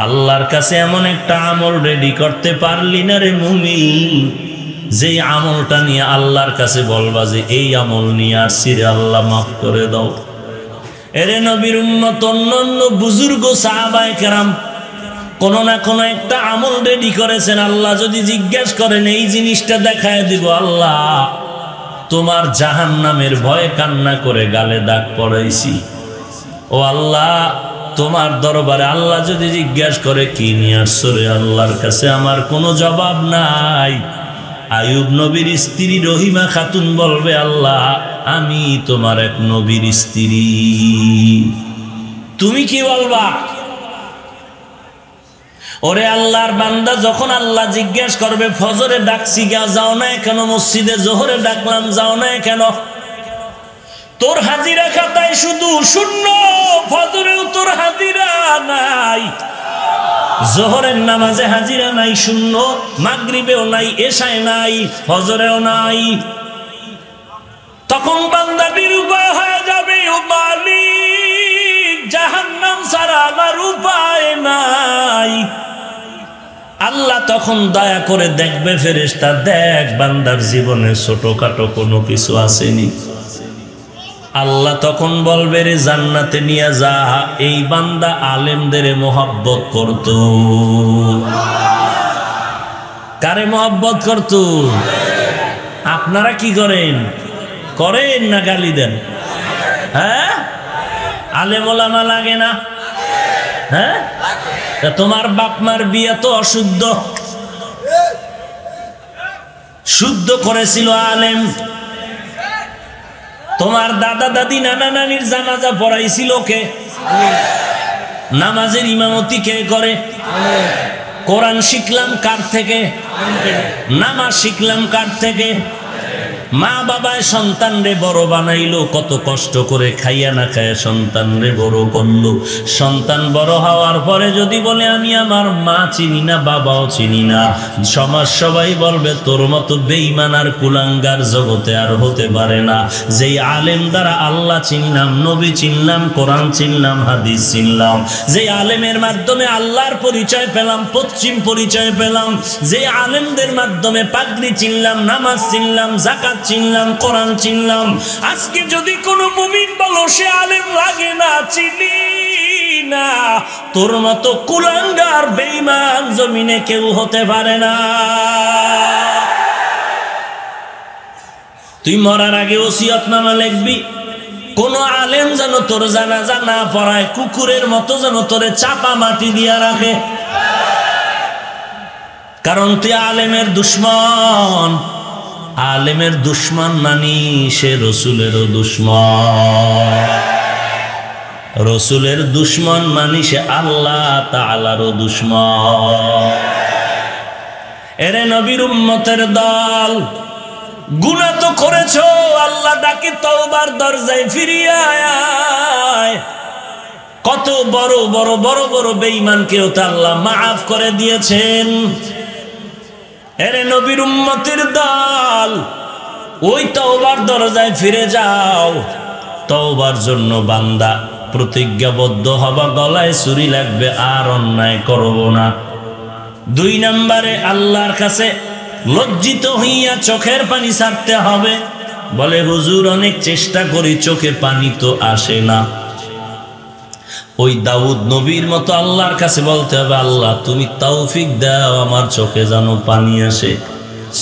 আল্লাহর কাছে এমন একটা আমল রেডি করতে পারলি না রে মুমিন, যে আমলটা নিয়ে আল্লাহর কাছে বলবা যে এই আমল নিয়ে আসছি রে আল্লাহ মাফ করে দাও। এরে নবীর উম্মত অন্যান্য বুজুর্গ সাহাবায়ে কেরাম কোনো না কোনো একটা আমল রেডি করেছেন। আল্লাহ যদি জিজ্ঞেস করেন এই জিনিসটা দেখায় দিব, আল্লাহ তোমার জাহান্নামের ভয়ে কান্না করে গালে দাগ পড়াইছি, ও আল্লাহ, তোমার দরবারে আল্লাহ যদি জিজ্ঞাসা করে কি নিয়ে আসছো রে, আল্লাহর কাছে আমার কোনো জবাব নাই। আয়ুব নবীর স্ত্রী রহিমা খাতুন বলবে, আল্লাহ আমি তোমার এক নবীর স্ত্রী। তুমি কি বলবা? ওরে আল্লাহর বান্দা, যখন আল্লাহ জিজ্ঞেস করবে ফজরে ডাকছি যাও না কেন, মসজিদে জোহরে ডাকলাম যাও না কেন, তোর হাজিরা খাতায় শুধু শূন্য, ফজরেও তোর হাজিরা নাই, জোহরের নামাজে হাজিরা নাই শূন্য, মাগরিবেও নাই, এশায় নাই, ফজরেও নাই। তখন বান্দা নিরুপায় হয়ে যাবে, ও মালিক জাহান্নাম ছাড়া আমার উপায় নাই। আল্লাহ তখন দয়া করে দেখবে, ফেরেশতা দেখ বান্দার জীবনে ছোটখাটো কোনো কিছু আসেনি। আল্লাহ তখন বলবে, রে জান্নাতে নিয়ে যা। এই বান্দা আলেমদের মহব্বত করত। কারে মহব্বত করত? আপনারা কি করেন? করেন না গালি দেন? হ্যাঁ, আলেম ওলামা লাগে না? হ্যাঁ, তোমার বাপ মার বিয়ে তো অশুদ্ধ, শুদ্ধ করেছিল আলেম। তোমার দাদা দাদি নানা নানির জানাজা পড়াইছিল কে? নামাজের ইমামতি কে করে? কোরআন শিখলাম কার থেকে? নামাজ শিখলাম কার থেকে? মা বাবায় সন্তান রে বড় বানাইলো, কত কষ্ট করে খাইয়া না খাইয়া সন্তান রে বড় করলো। সন্তান বড় হওয়ার পরে যদি বলে আমি আমার মা চিনি না, বাবাও চিনি না, সমাজ সবাই বলবে তোর মতো বেঈমান আর কুলাঙ্গার জগতে আর হতে পারে না। যেই আলেম দ্বারা আল্লাহ চিনলাম, নবী চিনলাম, কোরআন চিনলাম, হাদিস চিনলাম, যেই আলেমের মাধ্যমে আল্লাহর পরিচয় পেলাম, পশ্চিম পরিচয় পেলাম, যে আলেমদের মাধ্যমে পাগড়ি চিনলাম, নামাজ চিনলাম, যাকাত চিনলাম, কোরআন চিনলাম, আজকে যদি কোনো মুমিন বলো সে আলেম লাগে না, চিনি না, তোর মতো কুলাঙ্গার বেঈমান জমিনে কেউ হতে পারে না। তুই মরার আগে ওসিয়তনামা লিখবি, কোন আলেম যেন তোর জানাজা না পড়ায়, কুকুরের মতো যেন তোরে চাপা মাটি দিয়া রাখে, কারণ তুই আলেমের দুশ্মন। আলেমের দুশ্মন মানি সে রসুলেরও দুশ্মন, রসুলের দুশ্মন মানি সে আল্লাহ তাআলারও দুশ্মন। এরে নবীর উম্মতের দল, গুনাহ তো করেছো, আল্লাহ ডাকে তওবার দরজায় ফিরিয়ে আয়। কত বড় বড় বড় বড় বেঈমানকেও তো আল্লাহ মাফ করে দিয়েছেন। এরে নবীর উম্মতের দল, ওই তওবার দরজায় ফিরে যাও। তওবার জন্য বান্দা প্রতিজ্ঞাবদ্ধ হবা, গলায় ছুরি লাগবে, আর অন্যায় করব না। 2 নম্বরে আল্লাহর কাছে লজ্জিত হইয়া চোখের পানি ছাড়তে হবে। বলে হুজুর অনেক চেষ্টা করি, চোখে পানি তো আসে না। ওই দাউদ নবীর মতো আল্লাহর কাছে বলতে হবে, আল্লাহ তুমি তৌফিক দাও আমার চোখে যেন পানি আসে।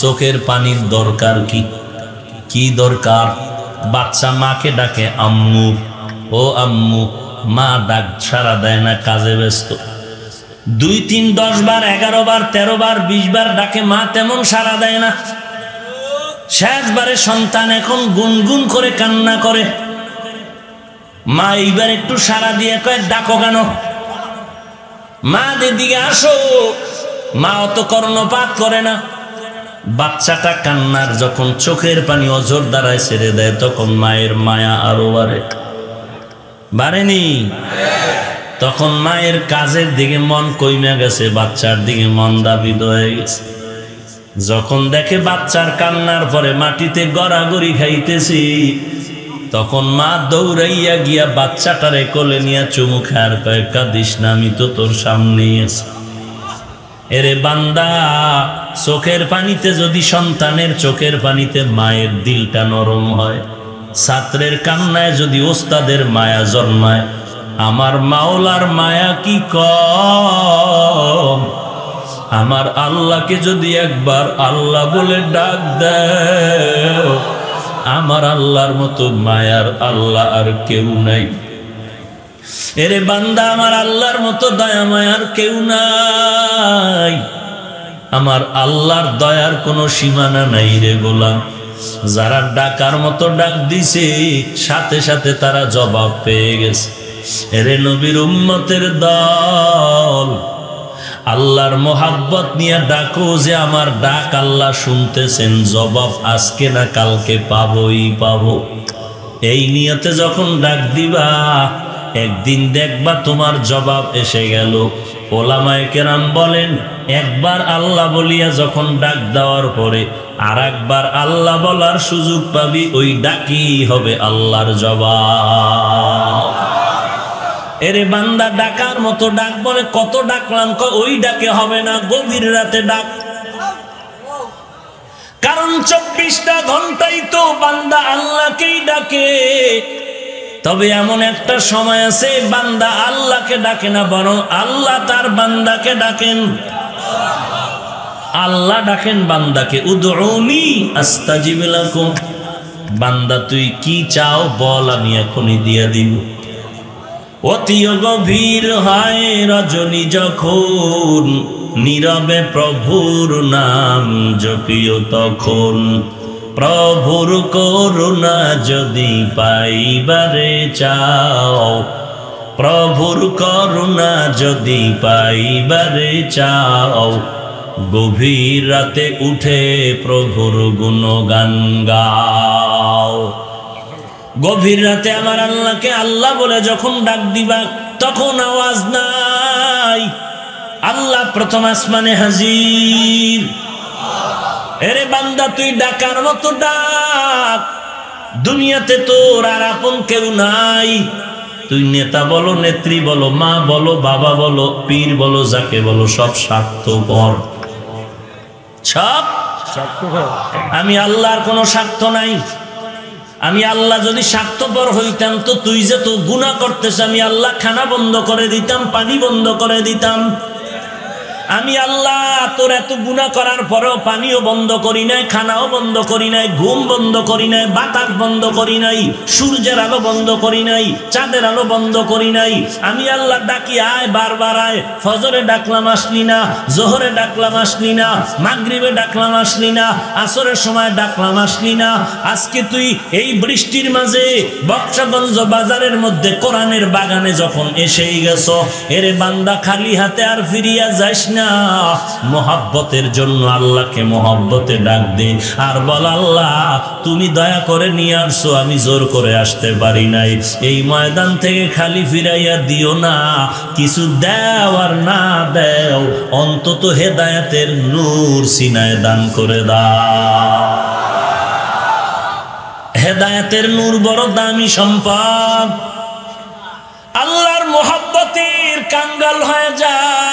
চোখের পানির দরকার কি? কি দরকার? বাচ্চা মাকে ডাকে আম্মু, ও আম্মু, মা ডাক সারা দেয় না, কাজে ব্যস্ত। 2, 3, 10 বার, 11 বার, 13 বার, 20 বার ডাকে, মা তেমন সারা দেয় না। শেষবারে সন্তান এখন গুনগুন করে কান্না করে, মা এইবার একটু সারা দিয়ে কয় ডাকো কেন? মা দিদিকে আসো। মা অত কর্ণপাত করে না। বাচ্চাটা কান্নার যখন চোখের পানি অজর দ্বারায় ছেড়ে দেয়, তখন মায়ের মায়া আরো বাড়েনি? তখন মায়ের কাজের দিকে মন কইমে গেছে, বাচ্চার দিকে মন দাবিত হয়ে গেছে। যখন দেখে বাচ্চার কান্নার পরে মাটিতে গড়াগড়ি খাইতেছি, তখন মা দৌড়াইয়া গিয়া বাচ্চাটারে কোলে নিয়ে চুমু খায়, কয় কাঁদিস না, আমি তো তোর সামনেই আছি। এরে বান্দা, চোখের পানিতে যদি সন্তানের চোখের পানিতে মায়ের দিলটা নরম হয়, ছাত্রের কান্নায় যদি ওস্তাদের মায়া জন্মায়, আমার মাওলার মায়া কি কম? আমার আল্লাহকে যদি একবার আল্লাহ বলে ডাক দেয়, আমার আল্লাহর মতো মায়ার আল্লাহ আর কেউ নাই। এরে বান্দা, আমার আল্লাহর মতো দয়া মায়ার কেউ নাই। আমার আল্লাহর দয়ার কোনো সীমানা নাই রে গোলাম। যারা ডাকার মতো ডাক দিছে, সাথে সাথে তারা জবাব পেয়ে গেছে। এরে নবীর উম্মতের দল, আল্লাহর মোহাব্বত নিয়ে ডাকো যে আমার ডাক আল্লাহ শুনতেছেন, জবাব আজকে না কালকে পাবোই পাবো। এই নিয়তে যখন ডাক দিবা, একদিন দেখবা তোমার জবাব এসে গেল। ওলামায়ে কেরাম বলেন, একবার আল্লাহ বলিয়া যখন ডাক দেওয়ার পরে আর একবার আল্লাহ বলার সুযোগ পাবি, ওই ডাকই হবে আল্লাহর জবাব। এরে বান্দা, ডাকার মতো ডাক বলে কত ডাকলাম, ওই ডাকে হবে না, গভীর রাতে ডাক। কারণ 24টা ঘন্টাই তো বান্দা আল্লাহকেই ডাকে। তবে এমন একটা সময় আছে বান্দা আল্লাহকে ডাকে না, বরং আল্লাহ তার বান্দাকে ডাকেন। আল্লাহ ডাকেন বান্দাকে, উদউনি আস্তাজিব লাকুম। বান্দা তুই কি চাও বল, আমি এখনই দিয়ে দিব। অতি গভীর হয় রজনী যখন, নীরবে প্রভুর নাম জপিও তখন। প্রভুর করুণা যদি পাইবারে চাও, প্রভুর করুণা যদি পাইবারে চাও, গভীর রাতে উঠে প্রভুর গুণগান গাও। গভীর রাতে আমার আল্লাহকে আল্লাহ বলে যখন ডাক দিবা, তখন আওয়াজ নাই, আল্লাহ প্রথম আসমানে হাজির। এরে বান্দা, তুই ডাকার মতো ডাক। দুনিয়াতে তোর আর আপন কেউ নাই। তুই নেতা বলো, নেত্রী বলো, মা বলো, বাবা বলো, পীর বলো, যাকে বলো, সব স্বার্থপর। সব আমি আল্লাহর কোনো স্বার্থ নাই। আমি আল্লাহ যদি স্বার্থপর হইতাম তো তুই যে তো গুনাহ করতেছ, আমি আল্লাহ খানা বন্ধ করে দিতাম, পানি বন্ধ করে দিতাম। আমি আল্লাহ তোর এত গুনাহ করার পরেও পানিও বন্ধ করি নাই, খানাও বন্ধ করি নাই, ঘুম বন্ধ করি নাই, বাতাস বন্ধ করি নাই, সূর্যের আলো বন্ধ করি নাই, চাঁদের আলো বন্ধ করি নাই। আমি আল্লাহ ডাকি, আয়, বারবার আয়। ফজরে ডাকলাম আসলি না, জোহরে ডাকলাম আসলি না, মাগরিবে ডাকলাম আসলি না, আসরের সময় ডাকলাম আসলি না। আজকে তুই এই বৃষ্টির মাঝে বক্সগঞ্জ বাজারের মধ্যে কোরআনের বাগানে যখন এসেই গেছ, এরে বান্দা খালি হাতে আর ফিরিয়া যাইস না। মোহাব্বতের জন্য আল্লাহকে মোহাব্বতে ডাক দে, আর বল, আল্লাহ তুমি দয়া করে নিয়ে আসছো, আমি জোর করে আসতে পারি নাই। এই ময়দান থেকে খালি ফিরাইয়া দিও না। কিছু দেও আর না দেও, অন্তত হেদায়েতের নূর সিনায় দান করে দাও। হেদায়েতের নূর বড় দামি সম্পদ। আল্লাহর মোহাব্বতের কাঙ্গাল হয়ে যায়।